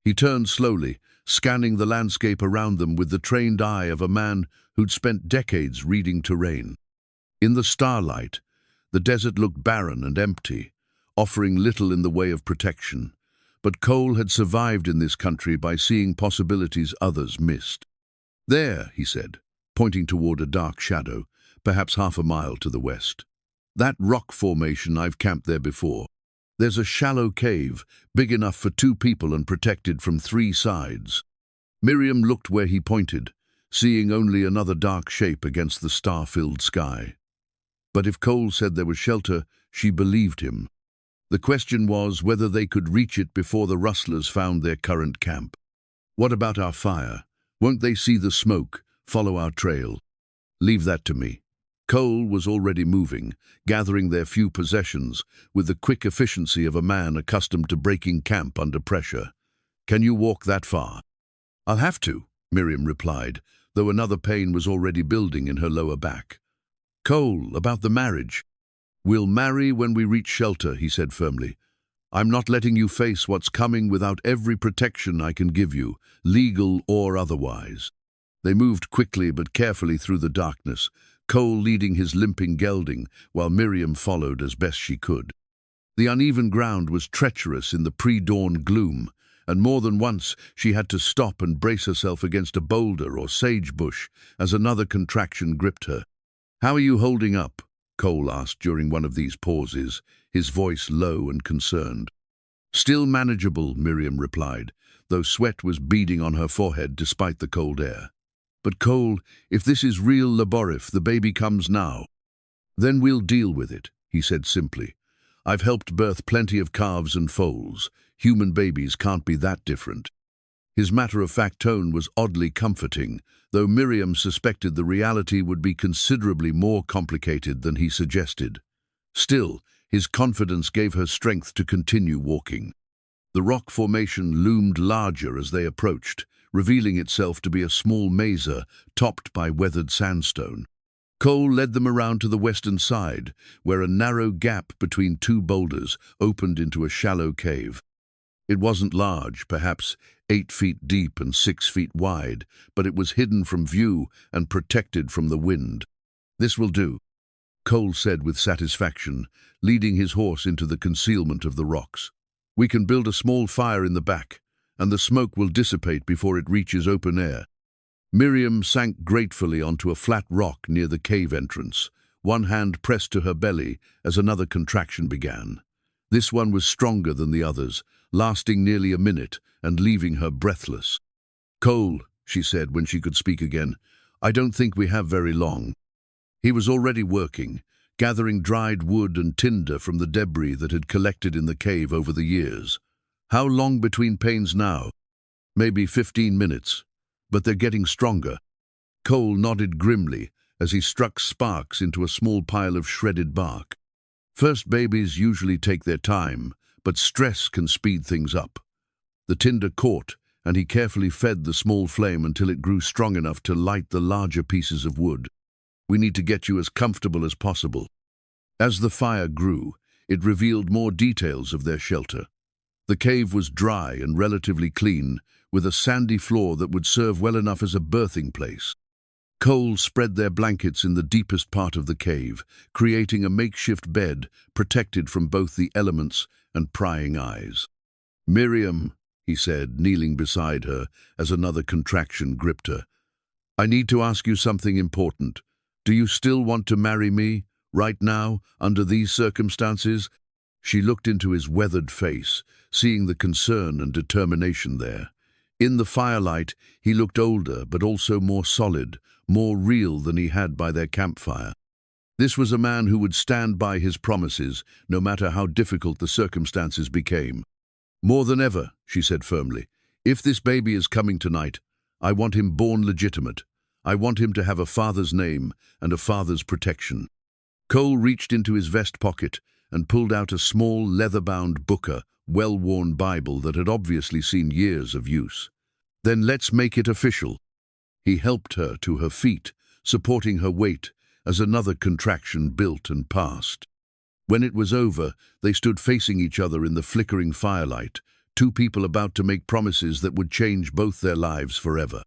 He turned slowly, scanning the landscape around them with the trained eye of a man who'd spent decades reading terrain. In the starlight, the desert looked barren and empty, offering little in the way of protection. But Cole had survived in this country by seeing possibilities others missed. "There," he said, pointing toward a dark shadow, perhaps half a mile to the west. That rock formation, I've camped there before. There's a shallow cave, big enough for 2 people and protected from 3 sides. Miriam looked where he pointed, seeing only another dark shape against the star-filled sky. But if Cole said there was shelter, she believed him. The question was whether they could reach it before the rustlers found their current camp. What about our fire? Won't they see the smoke, follow our trail? Leave that to me. Cole was already moving, gathering their few possessions, with the quick efficiency of a man accustomed to breaking camp under pressure. Can you walk that far? I'll have to, Miriam replied, though another pain was already building in her lower back. Cole, about the marriage. We'll marry when we reach shelter, he said firmly. I'm not letting you face what's coming without every protection I can give you, legal or otherwise. They moved quickly but carefully through the darkness, Cole leading his limping gelding, while Miriam followed as best she could. The uneven ground was treacherous in the pre-dawn gloom, and more than once she had to stop and brace herself against a boulder or sage bush as another contraction gripped her. How are you holding up? Cole asked during one of these pauses, his voice low and concerned. Still manageable, Miriam replied, though sweat was beading on her forehead despite the cold air. But Cole, if this is real laborif, the baby comes now. Then we'll deal with it, he said simply. I've helped birth plenty of calves and foals. Human babies can't be that different. His matter-of-fact tone was oddly comforting, though Miriam suspected the reality would be considerably more complicated than he suggested. Still, his confidence gave her strength to continue walking. The rock formation loomed larger as they approached, revealing itself to be a small mesa topped by weathered sandstone. Cole led them around to the western side, where a narrow gap between 2 boulders opened into a shallow cave. It wasn't large, perhaps 8 feet deep and 6 feet wide, but it was hidden from view and protected from the wind. This will do, Cole said with satisfaction, leading his horse into the concealment of the rocks. We can build a small fire in the back, and the smoke will dissipate before it reaches open air. Miriam sank gratefully onto a flat rock near the cave entrance, one hand pressed to her belly as another contraction began. This one was stronger than the others, lasting nearly a minute and leaving her breathless. Cole, she said when she could speak again, I don't think we have very long. He was already working, gathering dried wood and tinder from the debris that had collected in the cave over the years. How long between pains now? Maybe 15 minutes, but they're getting stronger. Cole nodded grimly as he struck sparks into a small pile of shredded bark. First babies usually take their time, but stress can speed things up. The tinder caught, and he carefully fed the small flame until it grew strong enough to light the larger pieces of wood. We need to get you as comfortable as possible. As the fire grew, it revealed more details of their shelter. The cave was dry and relatively clean, with a sandy floor that would serve well enough as a birthing place. Cole spread their blankets in the deepest part of the cave, creating a makeshift bed protected from both the elements and prying eyes. Miriam, he said, kneeling beside her as another contraction gripped her, I need to ask you something important. Do you still want to marry me, right now, under these circumstances? She looked into his weathered face, seeing the concern and determination there. In the firelight, he looked older, but also more solid, more real than he had by their campfire. This was a man who would stand by his promises, no matter how difficult the circumstances became. More than ever, she said firmly, if this baby is coming tonight, I want him born legitimate. I want him to have a father's name and a father's protection. Cole reached into his vest pocket and pulled out a small, leather-bound Booker, well-worn Bible that had obviously seen years of use. Then let's make it official. He helped her to her feet, supporting her weight as another contraction built and passed. When it was over, they stood facing each other in the flickering firelight, 2 people about to make promises that would change both their lives forever.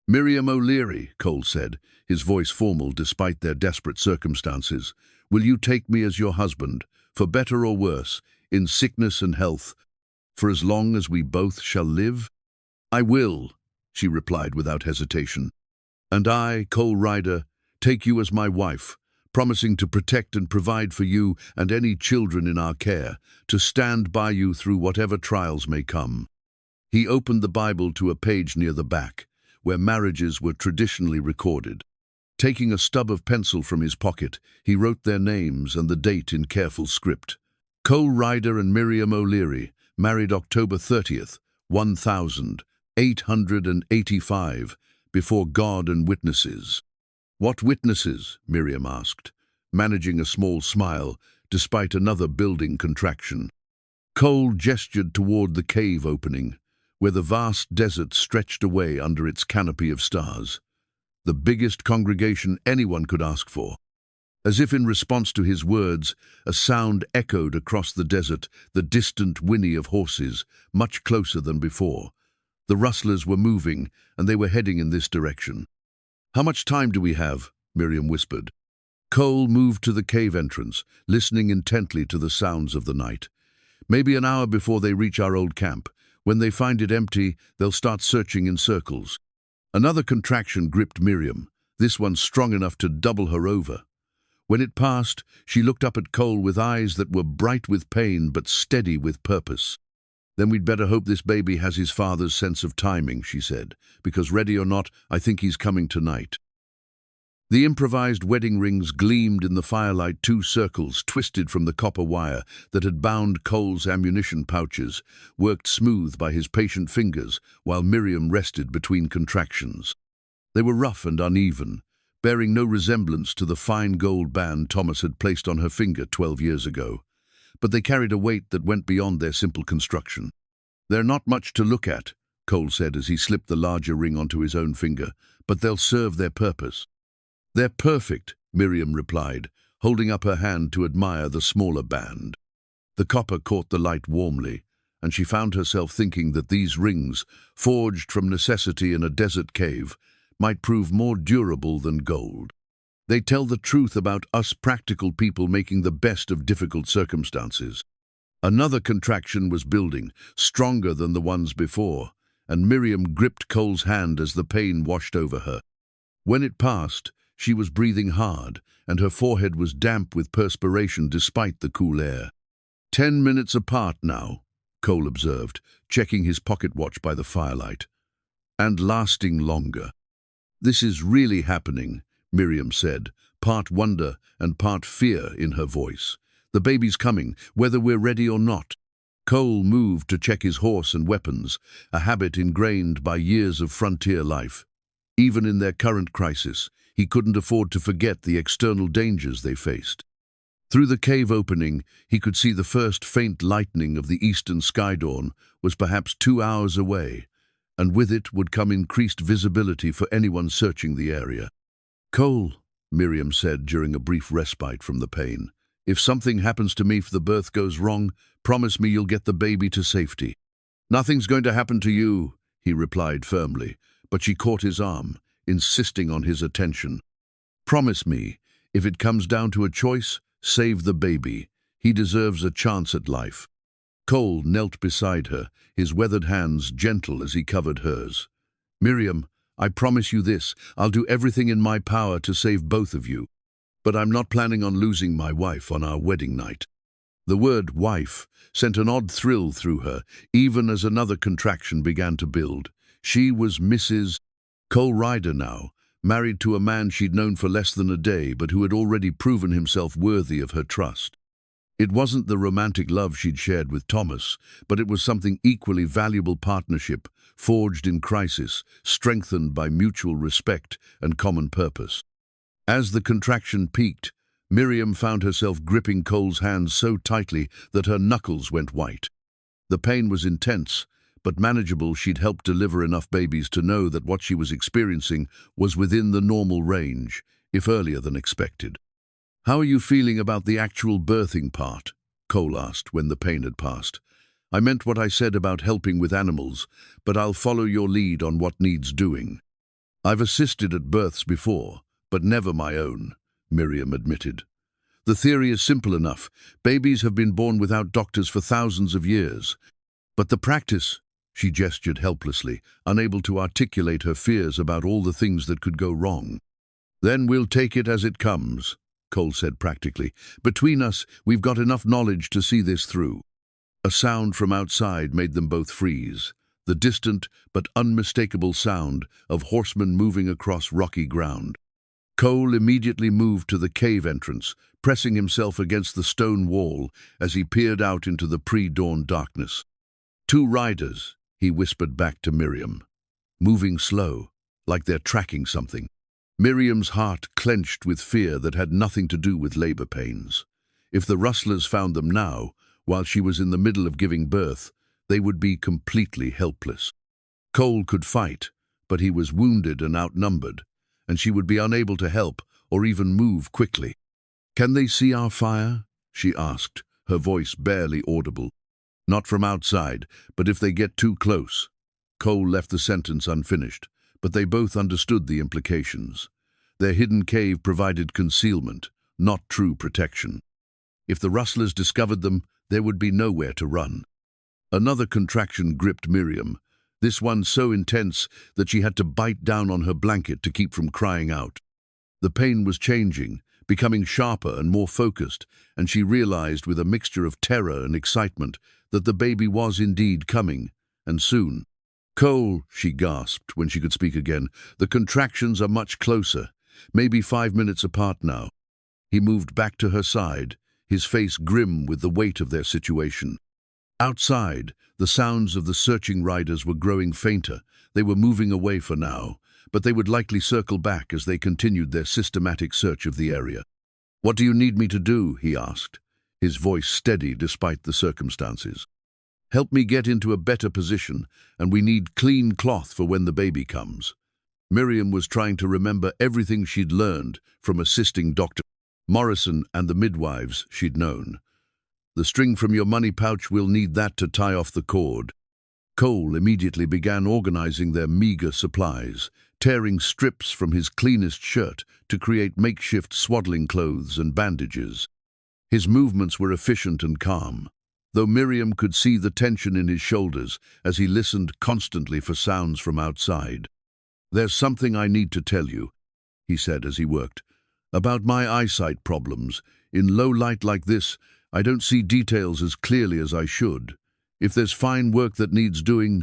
Miriam O'Leary, Cole said, his voice formal despite their desperate circumstances, will you take me as your husband, for better or worse, in sickness and health, for as long as we both shall live? I will, she replied without hesitation. And I, Cole Ryder, take you as my wife, promising to protect and provide for you and any children in our care, to stand by you through whatever trials may come." He opened the Bible to a page near the back, where marriages were traditionally recorded. Taking a stub of pencil from his pocket, he wrote their names and the date in careful script. Cole Ryder and Miriam O'Leary, married October 30th, 1885, before God and witnesses. "What witnesses?" Miriam asked, managing a small smile despite another building contraction. Cole gestured toward the cave opening, where the vast desert stretched away under its canopy of stars. The biggest congregation anyone could ask for. As if in response to his words, a sound echoed across the desert, the distant whinny of horses, much closer than before. The rustlers were moving, and they were heading in this direction. "How much time do we have?" Miriam whispered. Cole moved to the cave entrance, listening intently to the sounds of the night. "Maybe an hour before they reach our old camp. When they find it empty, they'll start searching in circles." Another contraction gripped Miriam, this one strong enough to double her over. When it passed, she looked up at Cole with eyes that were bright with pain but steady with purpose. "Then we'd better hope this baby has his father's sense of timing," she said, "because ready or not, I think he's coming tonight." The improvised wedding rings gleamed in the firelight, two circles twisted from the copper wire that had bound Cole's ammunition pouches, worked smooth by his patient fingers while Miriam rested between contractions. They were rough and uneven, bearing no resemblance to the fine gold band Thomas had placed on her finger 12 years ago, but they carried a weight that went beyond their simple construction. "They're not much to look at," Cole said as he slipped the larger ring onto his own finger, "but they'll serve their purpose." "They're perfect," Miriam replied, holding up her hand to admire the smaller band. The copper caught the light warmly, and she found herself thinking that these rings, forged from necessity in a desert cave, might prove more durable than gold. They tell the truth about us practical people making the best of difficult circumstances. Another contraction was building, stronger than the ones before, and Miriam gripped Cole's hand as the pain washed over her. When it passed, she was breathing hard, and her forehead was damp with perspiration despite the cool air. 10 minutes apart now," Cole observed, checking his pocket watch by the firelight. "And lasting longer." "This is really happening," Miriam said, part wonder and part fear in her voice. "The baby's coming, whether we're ready or not." Cole moved to check his horse and weapons, a habit ingrained by years of frontier life. Even in their current crisis, he couldn't afford to forget the external dangers they faced. Through the cave opening, he could see the first faint lightening of the eastern sky dawn was perhaps 2 hours away, and with it would come increased visibility for anyone searching the area. "Cole," Miriam said during a brief respite from the pain, "if something happens to me if the birth goes wrong, promise me you'll get the baby to safety." "Nothing's going to happen to you," he replied firmly, but she caught his arm, insisting on his attention. "Promise me, if it comes down to a choice, save the baby. He deserves a chance at life." Cole knelt beside her, his weathered hands gentle as he covered hers. "Miriam, I promise you this, I'll do everything in my power to save both of you. But I'm not planning on losing my wife on our wedding night." The word wife sent an odd thrill through her, even as another contraction began to build. She was Mrs. Cole Ryder now, married to a man she'd known for less than a day, but who had already proven himself worthy of her trust. It wasn't the romantic love she'd shared with Thomas, but it was something equally valuable: partnership, forged in crisis, strengthened by mutual respect and common purpose. As the contraction peaked, Miriam found herself gripping Cole's hand so tightly that her knuckles went white. The pain was intense, but manageable. She'd helped deliver enough babies to know that what she was experiencing was within the normal range, if earlier than expected. "How are you feeling about the actual birthing part?" Cole asked when the pain had passed. "I meant what I said about helping with animals, but I'll follow your lead on what needs doing." "I've assisted at births before, but never my own," Miriam admitted. "The theory is simple enough. Babies have been born without doctors for thousands of years. But the practice," she gestured helplessly, unable to articulate her fears about all the things that could go wrong. "Then we'll take it as it comes," Cole said practically. "Between us, we've got enough knowledge to see this through." A sound from outside made them both freeze. The distant but unmistakable sound of horsemen moving across rocky ground. Cole immediately moved to the cave entrance, pressing himself against the stone wall as he peered out into the pre-dawn darkness. "Two riders," he whispered back to Miriam. "Moving slow, like they're tracking something." Miriam's heart clenched with fear that had nothing to do with labor pains. If the rustlers found them now, while she was in the middle of giving birth, they would be completely helpless. Cole could fight, but he was wounded and outnumbered, and she would be unable to help or even move quickly. "Can they see our fire?" she asked, her voice barely audible. "Not from outside, but if they get too close." Cole left the sentence unfinished, but they both understood the implications. Their hidden cave provided concealment, not true protection. If the rustlers discovered them, there would be nowhere to run. Another contraction gripped Miriam, this one so intense that she had to bite down on her blanket to keep from crying out. The pain was changing, becoming sharper and more focused, and she realized with a mixture of terror and excitement that the baby was indeed coming, and soon. "Cole," she gasped when she could speak again, "the contractions are much closer, maybe 5 minutes apart now." He moved back to her side, his face grim with the weight of their situation. Outside, the sounds of the searching riders were growing fainter. They were moving away for now, but they would likely circle back as they continued their systematic search of the area. "What do you need me to do?" he asked, his voice steady despite the circumstances. "Help me get into a better position, and we need clean cloth for when the baby comes." Miriam was trying to remember everything she'd learned from assisting Dr. Morrison and the midwives she'd known. "The string from your money pouch, will need that to tie off the cord." Cole immediately began organizing their meager supplies, tearing strips from his cleanest shirt to create makeshift swaddling clothes and bandages. His movements were efficient and calm, though Miriam could see the tension in his shoulders as he listened constantly for sounds from outside. "There's something I need to tell you," he said as he worked, "about my eyesight problems. In low light like this, I don't see details as clearly as I should. If there's fine work that needs doing,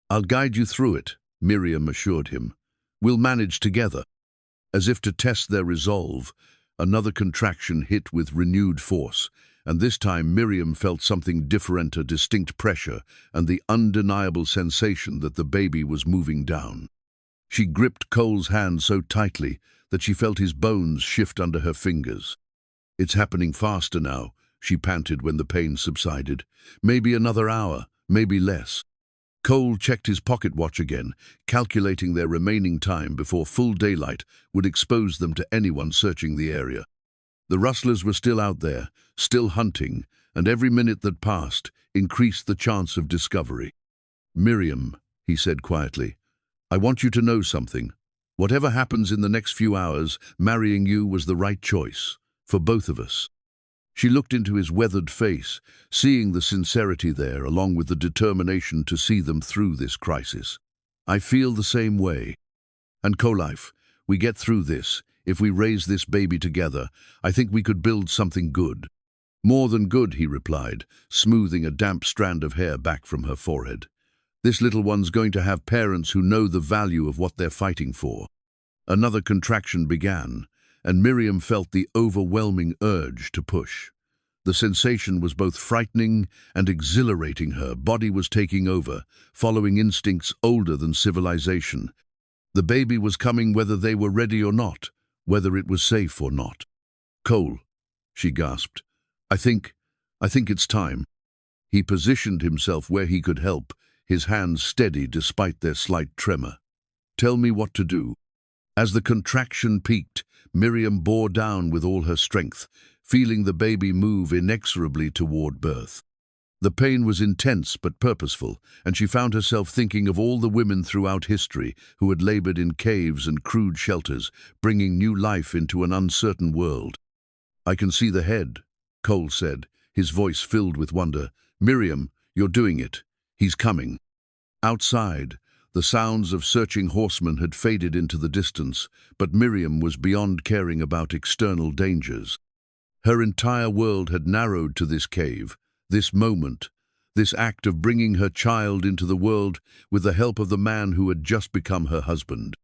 I'll guide you through it," Miriam assured him. "We'll manage together." As if to test their resolve, another contraction hit with renewed force, and this time Miriam felt something different, a distinct pressure and the undeniable sensation that the baby was moving down. She gripped Cole's hand so tightly that she felt his bones shift under her fingers. "It's happening faster now," she panted when the pain subsided. "Maybe another hour, maybe less." Cole checked his pocket watch again, calculating their remaining time before full daylight would expose them to anyone searching the area. The rustlers were still out there, still hunting, and every minute that passed increased the chance of discovery. "Miriam," he said quietly, "I want you to know something. Whatever happens in the next few hours, marrying you was the right choice, for both of us." She looked into his weathered face, seeing the sincerity there along with the determination to see them through this crisis. "I feel the same way. And co-life, we get through this. If we raise this baby together, I think we could build something good." "More than good," he replied, smoothing a damp strand of hair back from her forehead. "This little one's going to have parents who know the value of what they're fighting for." Another contraction began, and Miriam felt the overwhelming urge to push. The sensation was both frightening and exhilarating. Her body was taking over, following instincts older than civilization. The baby was coming whether they were ready or not, whether it was safe or not. "Cole," she gasped, I think it's time." He positioned himself where he could help, his hands steady despite their slight tremor. "Tell me what to do." As the contraction peaked, Miriam bore down with all her strength, feeling the baby move inexorably toward birth. The pain was intense but purposeful, and she found herself thinking of all the women throughout history who had labored in caves and crude shelters, bringing new life into an uncertain world. "I can see the head," Cole said, his voice filled with wonder. "Miriam, you're doing it. He's coming." Outside, The sounds of searching horsemen had faded into the distance, but Miriam was beyond caring about external dangers. Her entire world had narrowed to this cave, this moment, this act of bringing her child into the world with the help of the man who had just become her husband.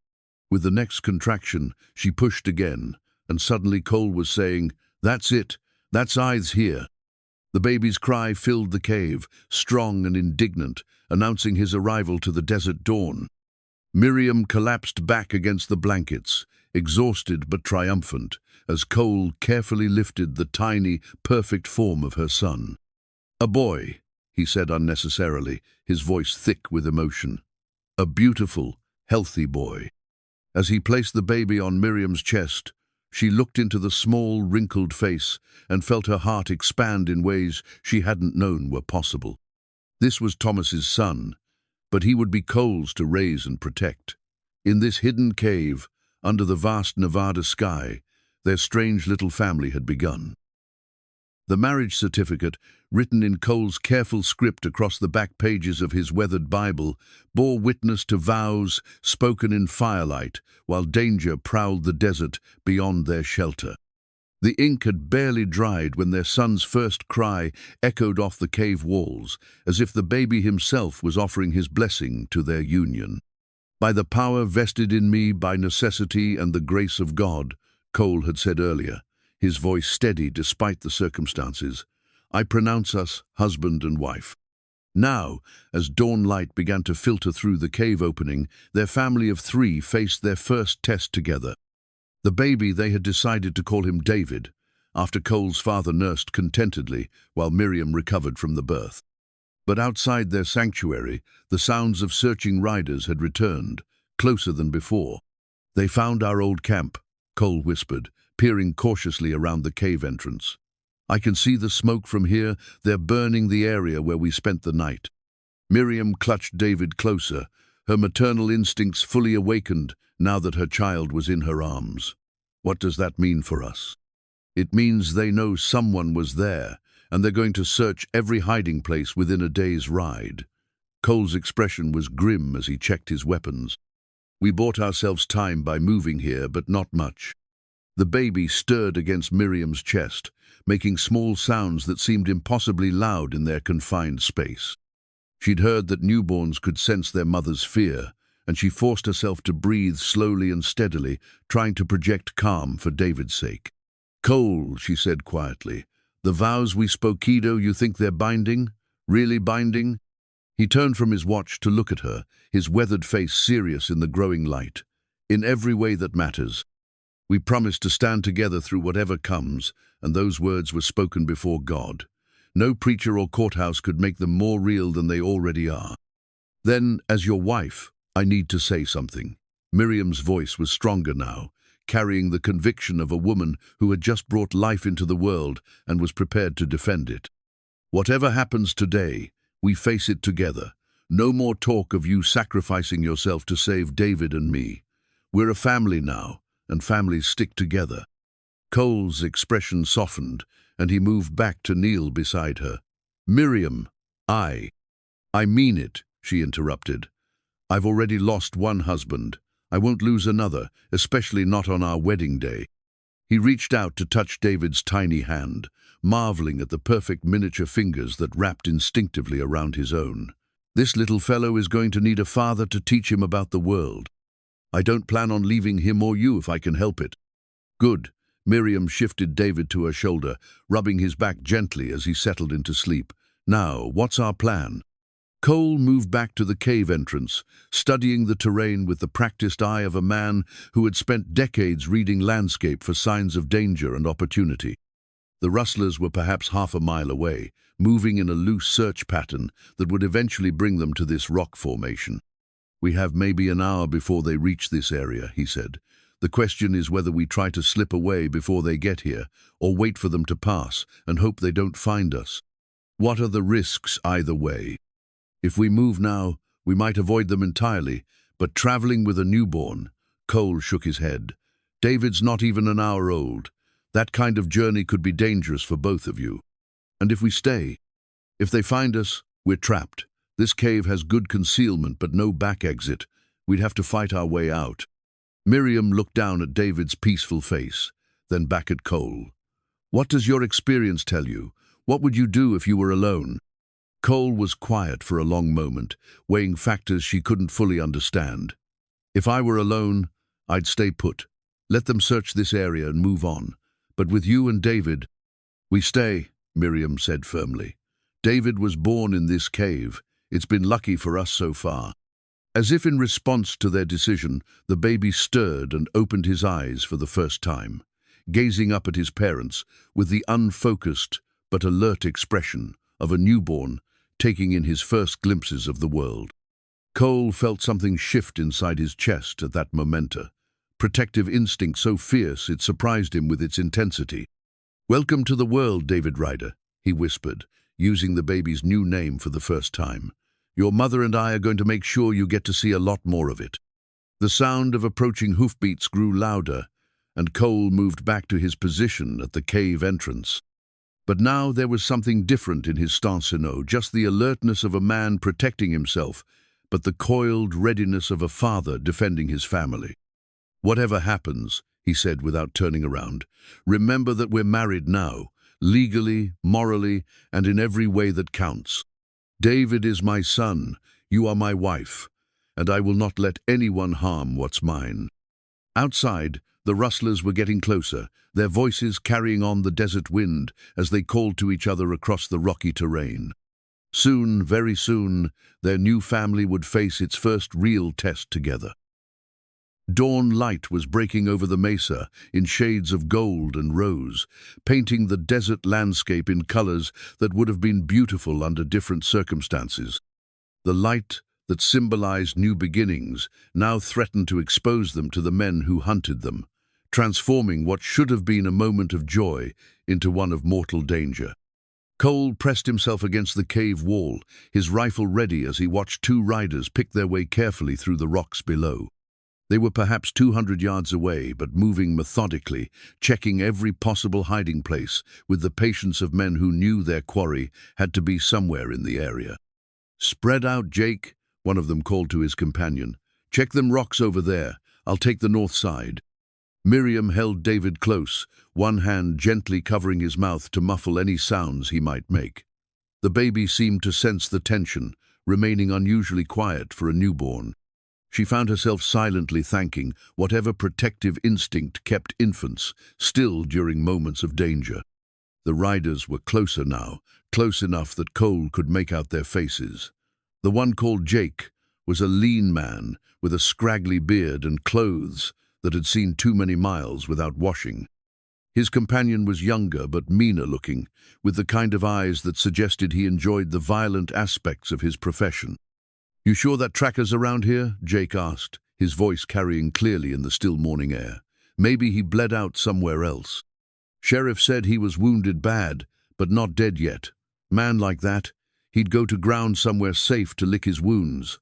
With the next contraction, she pushed again, and suddenly Cole was saying, "That's it, that's Ives here." The baby's cry filled the cave, strong and indignant, announcing his arrival to the desert dawn. Miriam collapsed back against the blankets, exhausted but triumphant, as Cole carefully lifted the tiny, perfect form of her son. "A boy," he said unnecessarily, his voice thick with emotion. "A beautiful, healthy boy." As he placed the baby on Miriam's chest, she looked into the small, wrinkled face and felt her heart expand in ways she hadn't known were possible. This was Thomas's son, but he would be Cole's to raise and protect. In this hidden cave, under the vast Nevada sky, their strange little family had begun. The marriage certificate, written in Cole's careful script across the back pages of his weathered Bible, bore witness to vows spoken in firelight while danger prowled the desert beyond their shelter. The ink had barely dried when their son's first cry echoed off the cave walls, as if the baby himself was offering his blessing to their union. "By the power vested in me by necessity and the grace of God," Cole had said earlier, his voice steady despite the circumstances, "I pronounce us husband and wife." Now, as dawn light began to filter through the cave opening, their family of three faced their first test together. The baby, they had decided to call him David, after Cole's father nursed contentedly while Miriam recovered from the birth. But outside their sanctuary, the sounds of searching riders had returned, closer than before. "They found our old camp," Cole whispered, peering cautiously around the cave entrance. "I can see the smoke from here. They're burning the area where we spent the night." Miriam clutched David closer, her maternal instincts fully awakened now that her child was in her arms. "What does that mean for us?" "It means they know someone was there, and they're going to search every hiding place within a day's ride." Cole's expression was grim as he checked his weapons. "We bought ourselves time by moving here, but not much." The baby stirred against Miriam's chest, making small sounds that seemed impossibly loud in their confined space. She'd heard that newborns could sense their mother's fear, and she forced herself to breathe slowly and steadily, trying to project calm for David's sake. "Cole," she said quietly, "the vows we spoke, Kido, you think they're binding? Really binding?" He turned from his watch to look at her, his weathered face serious in the growing light. "In every way that matters. We promise to stand together through whatever comes," and those words were spoken before God. No preacher or courthouse could make them more real than they already are. "Then, as your wife, I need to say something." Miriam's voice was stronger now, carrying the conviction of a woman who had just brought life into the world and was prepared to defend it. "Whatever happens today, we face it together. No more talk of you sacrificing yourself to save David and me. We're a family now, and families stick together." Cole's expression softened, and he moved back to kneel beside her. "Miriam, I mean it," she interrupted. "I've already lost one husband. I won't lose another, especially not on our wedding day." He reached out to touch David's tiny hand, marveling at the perfect miniature fingers that wrapped instinctively around his own. "This little fellow is going to need a father to teach him about the world. I don't plan on leaving him or you if I can help it." "Good." Miriam shifted David to her shoulder, rubbing his back gently as he settled into sleep. "Now, what's our plan?" Cole moved back to the cave entrance, studying the terrain with the practiced eye of a man who had spent decades reading landscape for signs of danger and opportunity. The rustlers were perhaps half a mile away, moving in a loose search pattern that would eventually bring them to this rock formation. "We have maybe an hour before they reach this area," he said. "The question is whether we try to slip away before they get here, or wait for them to pass and hope they don't find us. What are the risks either way? If we move now, we might avoid them entirely, but traveling with a newborn—" Cole shook his head. "David's not even an hour old. That kind of journey could be dangerous for both of you. And if we stay, if they find us, we're trapped. This cave has good concealment but no back exit. We'd have to fight our way out." Miriam looked down at David's peaceful face, then back at Cole. "What does your experience tell you? What would you do if you were alone?" Cole was quiet for a long moment, weighing factors she couldn't fully understand. "If I were alone, I'd stay put. Let them search this area and move on. But with you and David—" "We stay," Miriam said firmly. "David was born in this cave. It's been lucky for us so far." As if in response to their decision, the baby stirred and opened his eyes for the first time, gazing up at his parents with the unfocused but alert expression of a newborn taking in his first glimpses of the world. Cole felt something shift inside his chest at that momenta, protective instinct so fierce it surprised him with its intensity. "Welcome to the world, David Ryder," he whispered, using the baby's new name for the first time. "Your mother and I are going to make sure you get to see a lot more of it." The sound of approaching hoofbeats grew louder, and Cole moved back to his position at the cave entrance. But now there was something different in his stance, just the alertness of a man protecting himself, but the coiled readiness of a father defending his family. "Whatever happens," he said without turning around, "remember that we're married now, legally, morally, and in every way that counts. David is my son, you are my wife, and I will not let anyone harm what's mine." Outside, the rustlers were getting closer, their voices carrying on the desert wind as they called to each other across the rocky terrain. Soon, very soon, their new family would face its first real test together. Dawn light was breaking over the mesa in shades of gold and rose, painting the desert landscape in colors that would have been beautiful under different circumstances. The light that symbolized new beginnings now threatened to expose them to the men who hunted them, transforming what should have been a moment of joy into one of mortal danger. Cole pressed himself against the cave wall, his rifle ready as he watched two riders pick their way carefully through the rocks below. They were perhaps 200 yards away, but moving methodically, checking every possible hiding place with the patience of men who knew their quarry had to be somewhere in the area. "Spread out, Jake," one of them called to his companion. "Check them rocks over there. I'll take the north side." Miriam held David close, one hand gently covering his mouth to muffle any sounds he might make. The baby seemed to sense the tension, remaining unusually quiet for a newborn. She found herself silently thanking whatever protective instinct kept infants still during moments of danger. The riders were closer now, close enough that Cole could make out their faces. The one called Jake was a lean man with a scraggly beard and clothes that had seen too many miles without washing. His companion was younger but meaner looking, with the kind of eyes that suggested he enjoyed the violent aspects of his profession. "You sure that tracker's around here?" Jake asked, his voice carrying clearly in the still morning air. "Maybe he bled out somewhere else." "Sheriff said he was wounded bad, but not dead yet. Man like that, he'd go to ground somewhere safe to lick his wounds."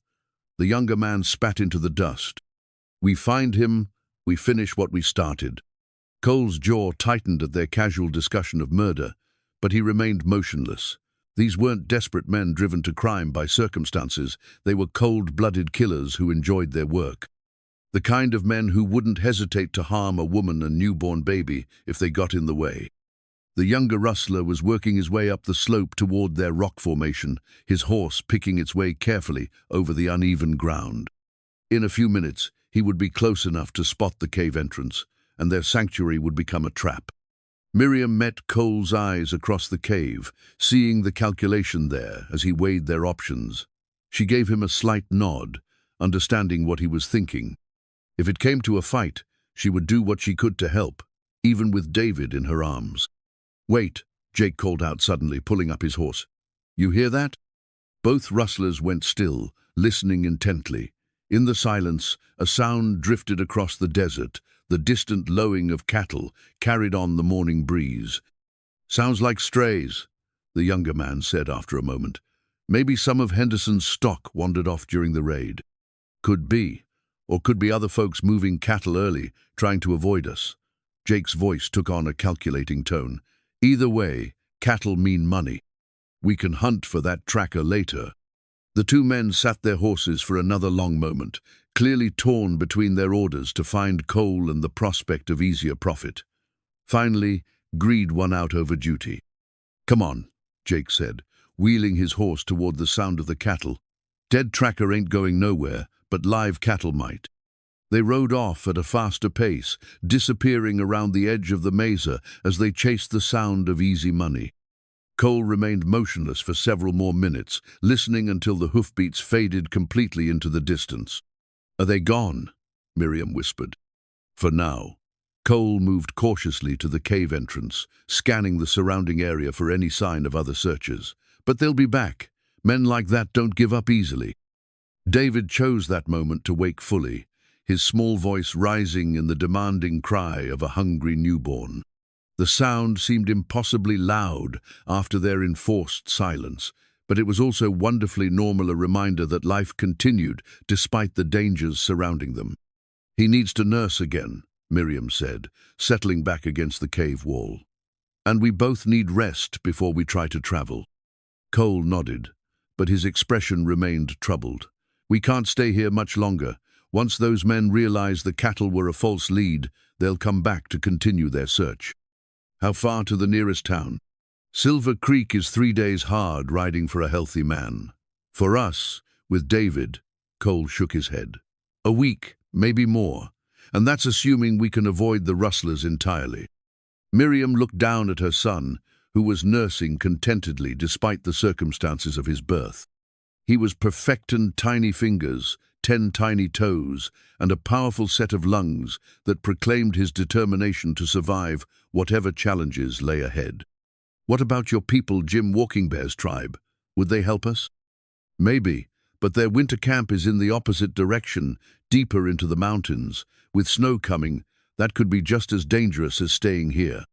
The younger man spat into the dust. "We find him, we finish what we started." Cole's jaw tightened at their casual discussion of murder, but he remained motionless. These weren't desperate men driven to crime by circumstances. They were cold-blooded killers who enjoyed their work. The kind of men who wouldn't hesitate to harm a woman and newborn baby if they got in the way. The younger rustler was working his way up the slope toward their rock formation, his horse picking its way carefully over the uneven ground. In a few minutes, he would be close enough to spot the cave entrance, and their sanctuary would become a trap. Miriam met Cole's eyes across the cave, seeing the calculation there as he weighed their options. She gave him a slight nod, understanding what he was thinking. If it came to a fight, she would do what she could to help, even with David in her arms. "Wait," Jake called out suddenly, pulling up his horse. "You hear that?" Both rustlers went still, listening intently. In the silence, a sound drifted across the desert, the distant lowing of cattle carried on the morning breeze. "Sounds like strays," the younger man said after a moment. "Maybe some of Henderson's stock wandered off during the raid." "Could be. Or could be other folks moving cattle early, trying to avoid us." Jake's voice took on a calculating tone. "Either way, cattle mean money. We can hunt for that tracker later." The two men sat their horses for another long moment, clearly torn between their orders to find coal and the prospect of easier profit. Finally, greed won out over duty. "Come on," Jake said, wheeling his horse toward the sound of the cattle. "Dead tracker ain't going nowhere, but live cattle might." They rode off at a faster pace, disappearing around the edge of the mesa as they chased the sound of easy money. Cole remained motionless for several more minutes, listening until the hoofbeats faded completely into the distance. "Are they gone?" Miriam whispered. "For now." Cole moved cautiously to the cave entrance, scanning the surrounding area for any sign of other searchers. "But they'll be back. Men like that don't give up easily." David chose that moment to wake fully, his small voice rising in the demanding cry of a hungry newborn. The sound seemed impossibly loud after their enforced silence, but it was also wonderfully normal, a reminder that life continued despite the dangers surrounding them. "He needs to nurse again," Miriam said, settling back against the cave wall. "And we both need rest before we try to travel." Cole nodded, but his expression remained troubled. "We can't stay here much longer. Once those men realize the cattle were a false lead, they'll come back to continue their search." "How far to the nearest town?" "Silver Creek is 3 days hard riding for a healthy man. For us, with David," Cole shook his head, "a week, maybe more, and that's assuming we can avoid the rustlers entirely." Miriam looked down at her son, who was nursing contentedly despite the circumstances of his birth. He was perfecting tiny fingers, 10 tiny toes, and a powerful set of lungs that proclaimed his determination to survive whatever challenges lay ahead. "What about your people, Jim Walking Bear's tribe? Would they help us?" "Maybe, but their winter camp is in the opposite direction, deeper into the mountains. With snow coming, that could be just as dangerous as staying here."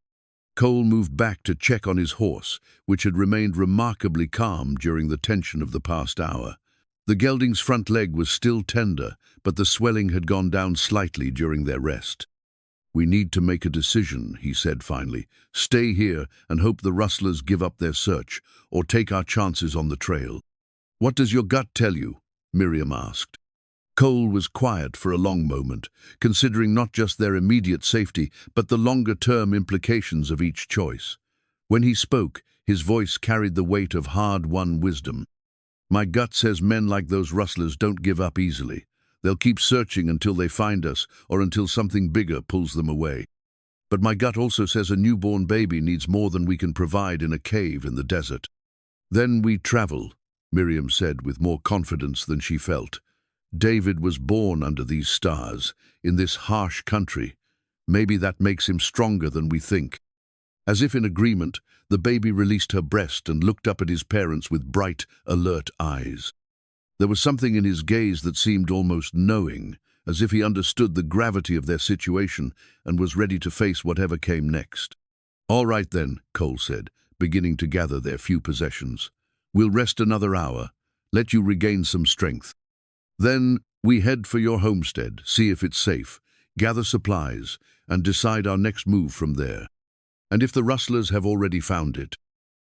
Cole moved back to check on his horse, which had remained remarkably calm during the tension of the past hour. The gelding's front leg was still tender, but the swelling had gone down slightly during their rest. "We need to make a decision," he said finally. "Stay here and hope the rustlers give up their search, or take our chances on the trail." "What does your gut tell you?" Miriam asked. Cole was quiet for a long moment, considering not just their immediate safety, but the longer-term implications of each choice. When he spoke, his voice carried the weight of hard-won wisdom. "My gut says men like those rustlers don't give up easily. They'll keep searching until they find us, or until something bigger pulls them away. But my gut also says a newborn baby needs more than we can provide in a cave in the desert." "Then we travel," Miriam said with more confidence than she felt. "David was born under these stars, in this harsh country. Maybe that makes him stronger than we think." As if in agreement, the baby released her breast and looked up at his parents with bright, alert eyes. There was something in his gaze that seemed almost knowing, as if he understood the gravity of their situation and was ready to face whatever came next. "All right then," Cole said, beginning to gather their few possessions. "We'll rest another hour, let you regain some strength. Then we head for your homestead, see if it's safe, gather supplies, and decide our next move from there. And if the rustlers have already found it,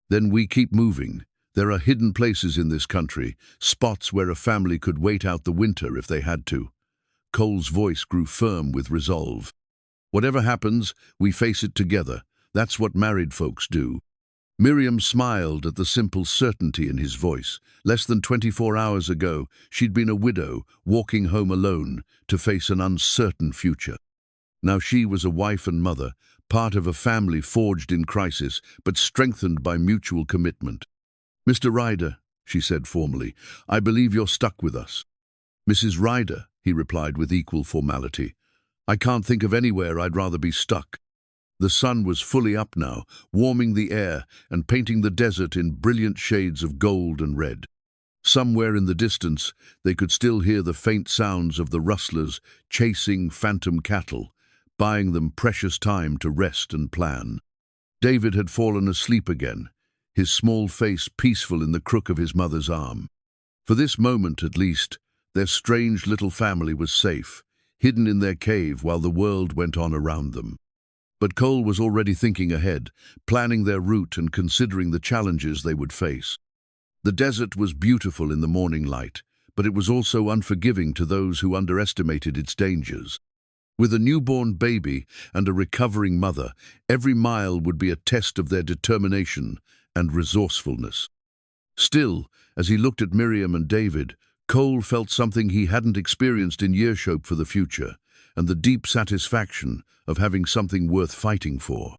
then we keep moving. There are hidden places in this country, spots where a family could wait out the winter if they had to." Cole's voice grew firm with resolve. "Whatever happens, we face it together. That's what married folks do." Miriam smiled at the simple certainty in his voice. Less than 24 hours ago, she'd been a widow, walking home alone, to face an uncertain future. Now she was a wife and mother, part of a family forged in crisis, but strengthened by mutual commitment. "Mr. Ryder," she said formally, "I believe you're stuck with us." "Mrs. Ryder," he replied with equal formality. "I can't think of anywhere I'd rather be stuck." The sun was fully up now, warming the air and painting the desert in brilliant shades of gold and red. Somewhere in the distance, they could still hear the faint sounds of the rustlers chasing phantom cattle, buying them precious time to rest and plan. David had fallen asleep again, his small face peaceful in the crook of his mother's arm. For this moment, at least, their strange little family was safe, hidden in their cave while the world went on around them. But Cole was already thinking ahead, planning their route and considering the challenges they would face. The desert was beautiful in the morning light, but it was also unforgiving to those who underestimated its dangers. With a newborn baby and a recovering mother, every mile would be a test of their determination and resourcefulness. Still, as he looked at Miriam and David, Cole felt something he hadn't experienced in years: hope for the future, and the deep satisfaction of having something worth fighting for.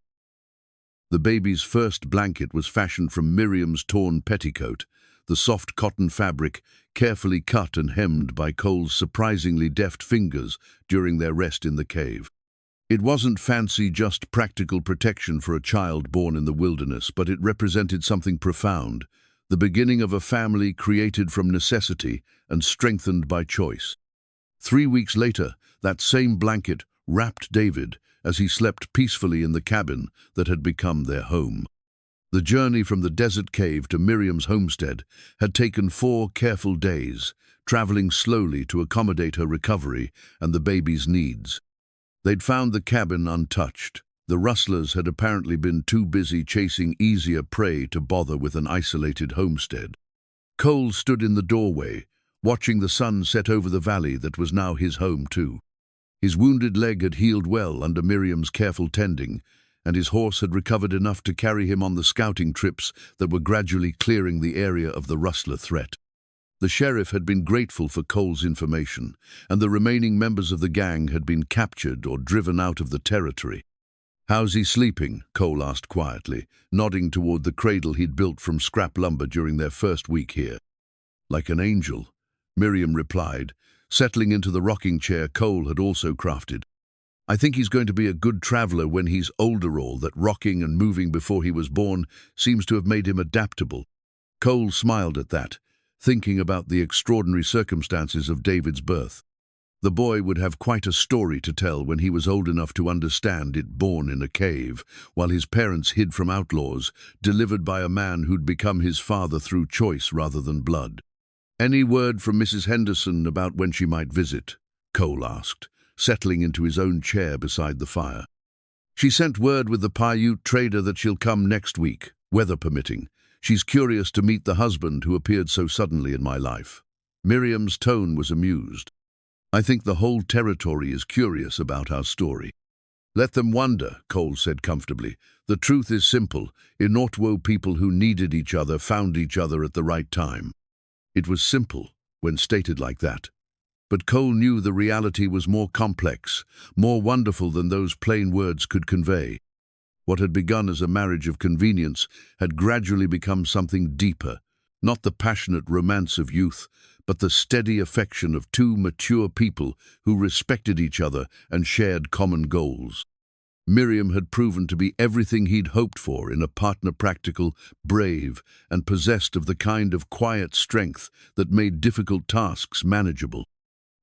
The baby's first blanket was fashioned from Miriam's torn petticoat, the soft cotton fabric carefully cut and hemmed by Cole's surprisingly deft fingers during their rest in the cave. It wasn't fancy, just practical protection for a child born in the wilderness, but it represented something profound, the beginning of a family created from necessity and strengthened by choice. 3 weeks later, that same blanket wrapped David as he slept peacefully in the cabin that had become their home. The journey from the desert cave to Miriam's homestead had taken 4 careful days, traveling slowly to accommodate her recovery and the baby's needs. They'd found the cabin untouched. The rustlers had apparently been too busy chasing easier prey to bother with an isolated homestead. Cole stood in the doorway, watching the sun set over the valley that was now his home too. His wounded leg had healed well under Miriam's careful tending, and his horse had recovered enough to carry him on the scouting trips that were gradually clearing the area of the rustler threat. The sheriff had been grateful for Cole's information, and the remaining members of the gang had been captured or driven out of the territory. "How's he sleeping?" Cole asked quietly, nodding toward the cradle he'd built from scrap lumber during their first week here. "Like an angel," Miriam replied, settling into the rocking chair Cole had also crafted. "I think he's going to be a good traveler when he's older. All that rocking and moving before he was born seems to have made him adaptable." Cole smiled at that, thinking about the extraordinary circumstances of David's birth. The boy would have quite a story to tell when he was old enough to understand it, born in a cave, while his parents hid from outlaws, delivered by a man who'd become his father through choice rather than blood. "Any word from Mrs. Henderson about when she might visit?" Cole asked, settling into his own chair beside the fire. "She sent word with the Paiute trader that she'll come next week, weather permitting. She's curious to meet the husband who appeared so suddenly in my life." Miriam's tone was amused. "I think the whole territory is curious about our story." "Let them wonder," Cole said comfortably. "The truth is simple. Inortwo people who needed each other found each other at the right time." It was simple when stated like that. But Cole knew the reality was more complex, more wonderful than those plain words could convey. What had begun as a marriage of convenience had gradually become something deeper, not the passionate romance of youth, but the steady affection of 2 mature people who respected each other and shared common goals. Miriam had proven to be everything he'd hoped for in a partner: practical, brave, and possessed of the kind of quiet strength that made difficult tasks manageable.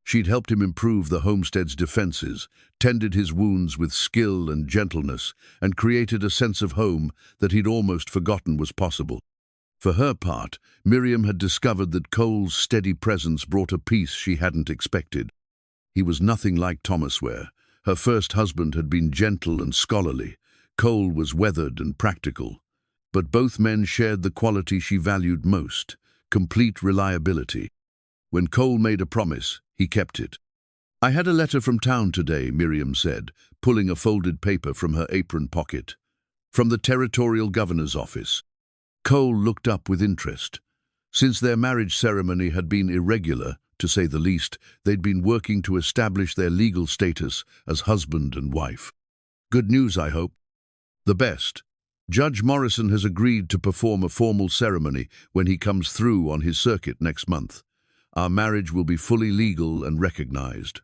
She'd helped him improve the homestead's defenses, tended his wounds with skill and gentleness, and created a sense of home that he'd almost forgotten was possible. For her part, Miriam had discovered that Cole's steady presence brought a peace she hadn't expected. He was nothing like Thomas Ware. Her first husband had been gentle and scholarly. Cole was weathered and practical. But both men shared the quality she valued most: complete reliability. When Cole made a promise, he kept it. "I had a letter from town today," Miriam said, pulling a folded paper from her apron pocket. "From the territorial governor's office." Cole looked up with interest. Since their marriage ceremony had been irregular, to say the least, they'd been working to establish their legal status as husband and wife. "Good news, I hope." "The best. Judge Morrison has agreed to perform a formal ceremony when he comes through on his circuit next month. Our marriage will be fully legal and recognized."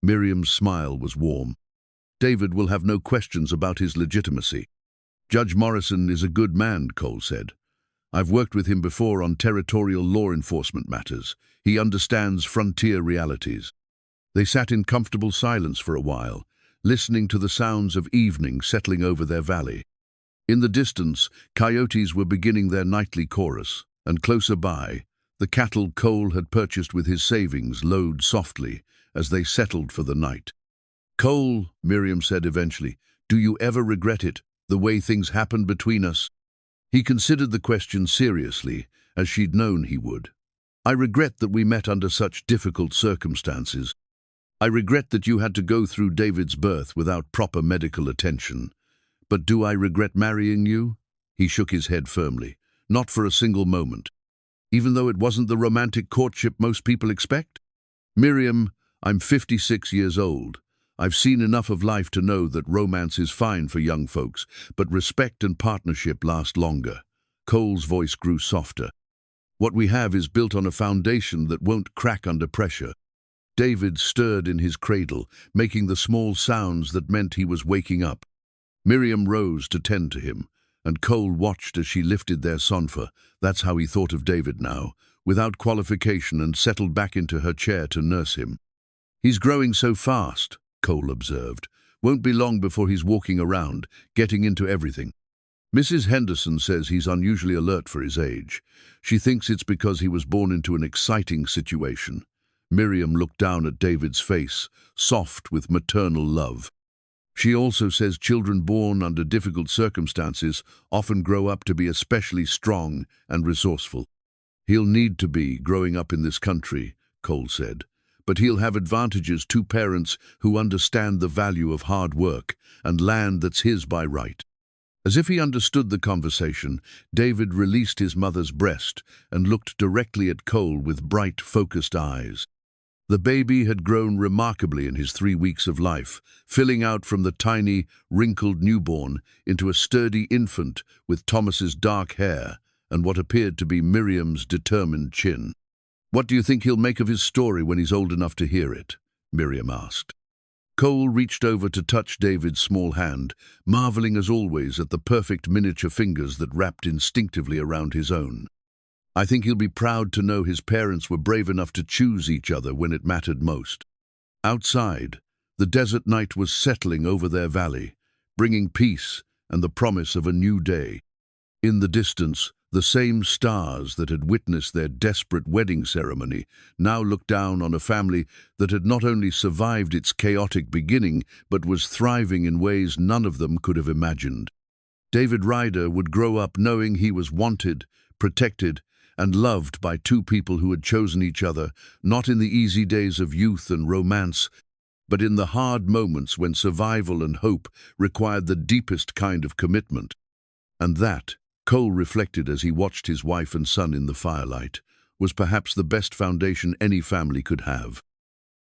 Miriam's smile was warm. "David will have no questions about his legitimacy." "Judge Morrison is a good man," Cole said. "I've worked with him before on territorial law enforcement matters. He understands frontier realities." They sat in comfortable silence for a while, listening to the sounds of evening settling over their valley. In the distance, coyotes were beginning their nightly chorus, and closer by, the cattle Cole had purchased with his savings lowed softly as they settled for the night. "Cole," Miriam said eventually, "do you ever regret it, the way things happened between us?" He considered the question seriously, as she'd known he would. "I regret that we met under such difficult circumstances. I regret that you had to go through David's birth without proper medical attention. But do I regret marrying you?" He shook his head firmly. "Not for a single moment. Even though it wasn't the romantic courtship most people expect? Miriam, I'm 56 years old. I've seen enough of life to know that romance is fine for young folks, but respect and partnership last longer." Cole's voice grew softer. "What we have is built on a foundation that won't crack under pressure." David stirred in his cradle, making the small sounds that meant he was waking up. Miriam rose to tend to him, and Cole watched as she lifted their sonfa. That's how he thought of David now, without qualification, and settled back into her chair to nurse him. "He's growing so fast," Cole observed. "Won't be long before he's walking around, getting into everything. Mrs. Henderson says he's unusually alert for his age. She thinks it's because he was born into an exciting situation." Miriam looked down at David's face, soft with maternal love. "She also says children born under difficult circumstances often grow up to be especially strong and resourceful." "He'll need to be, growing up in this country," Cole said. "But he'll have advantages, two parents who understand the value of hard work and land that's his by right." As if he understood the conversation, David released his mother's breast and looked directly at Cole with bright, focused eyes. The baby had grown remarkably in his 3 weeks of life, filling out from the tiny, wrinkled newborn into a sturdy infant with Thomas's dark hair and what appeared to be Miriam's determined chin. "What do you think he'll make of his story when he's old enough to hear it?" Miriam asked. Cole reached over to touch David's small hand, marveling as always at the perfect miniature fingers that wrapped instinctively around his own. "I think he'll be proud to know his parents were brave enough to choose each other when it mattered most." Outside, the desert night was settling over their valley, bringing peace and the promise of a new day. In the distance, the same stars that had witnessed their desperate wedding ceremony now looked down on a family that had not only survived its chaotic beginning, but was thriving in ways none of them could have imagined. David Ryder would grow up knowing he was wanted, protected, and loved by two people who had chosen each other, not in the easy days of youth and romance, but in the hard moments when survival and hope required the deepest kind of commitment. And that, Cole reflected as he watched his wife and son in the firelight, was perhaps the best foundation any family could have.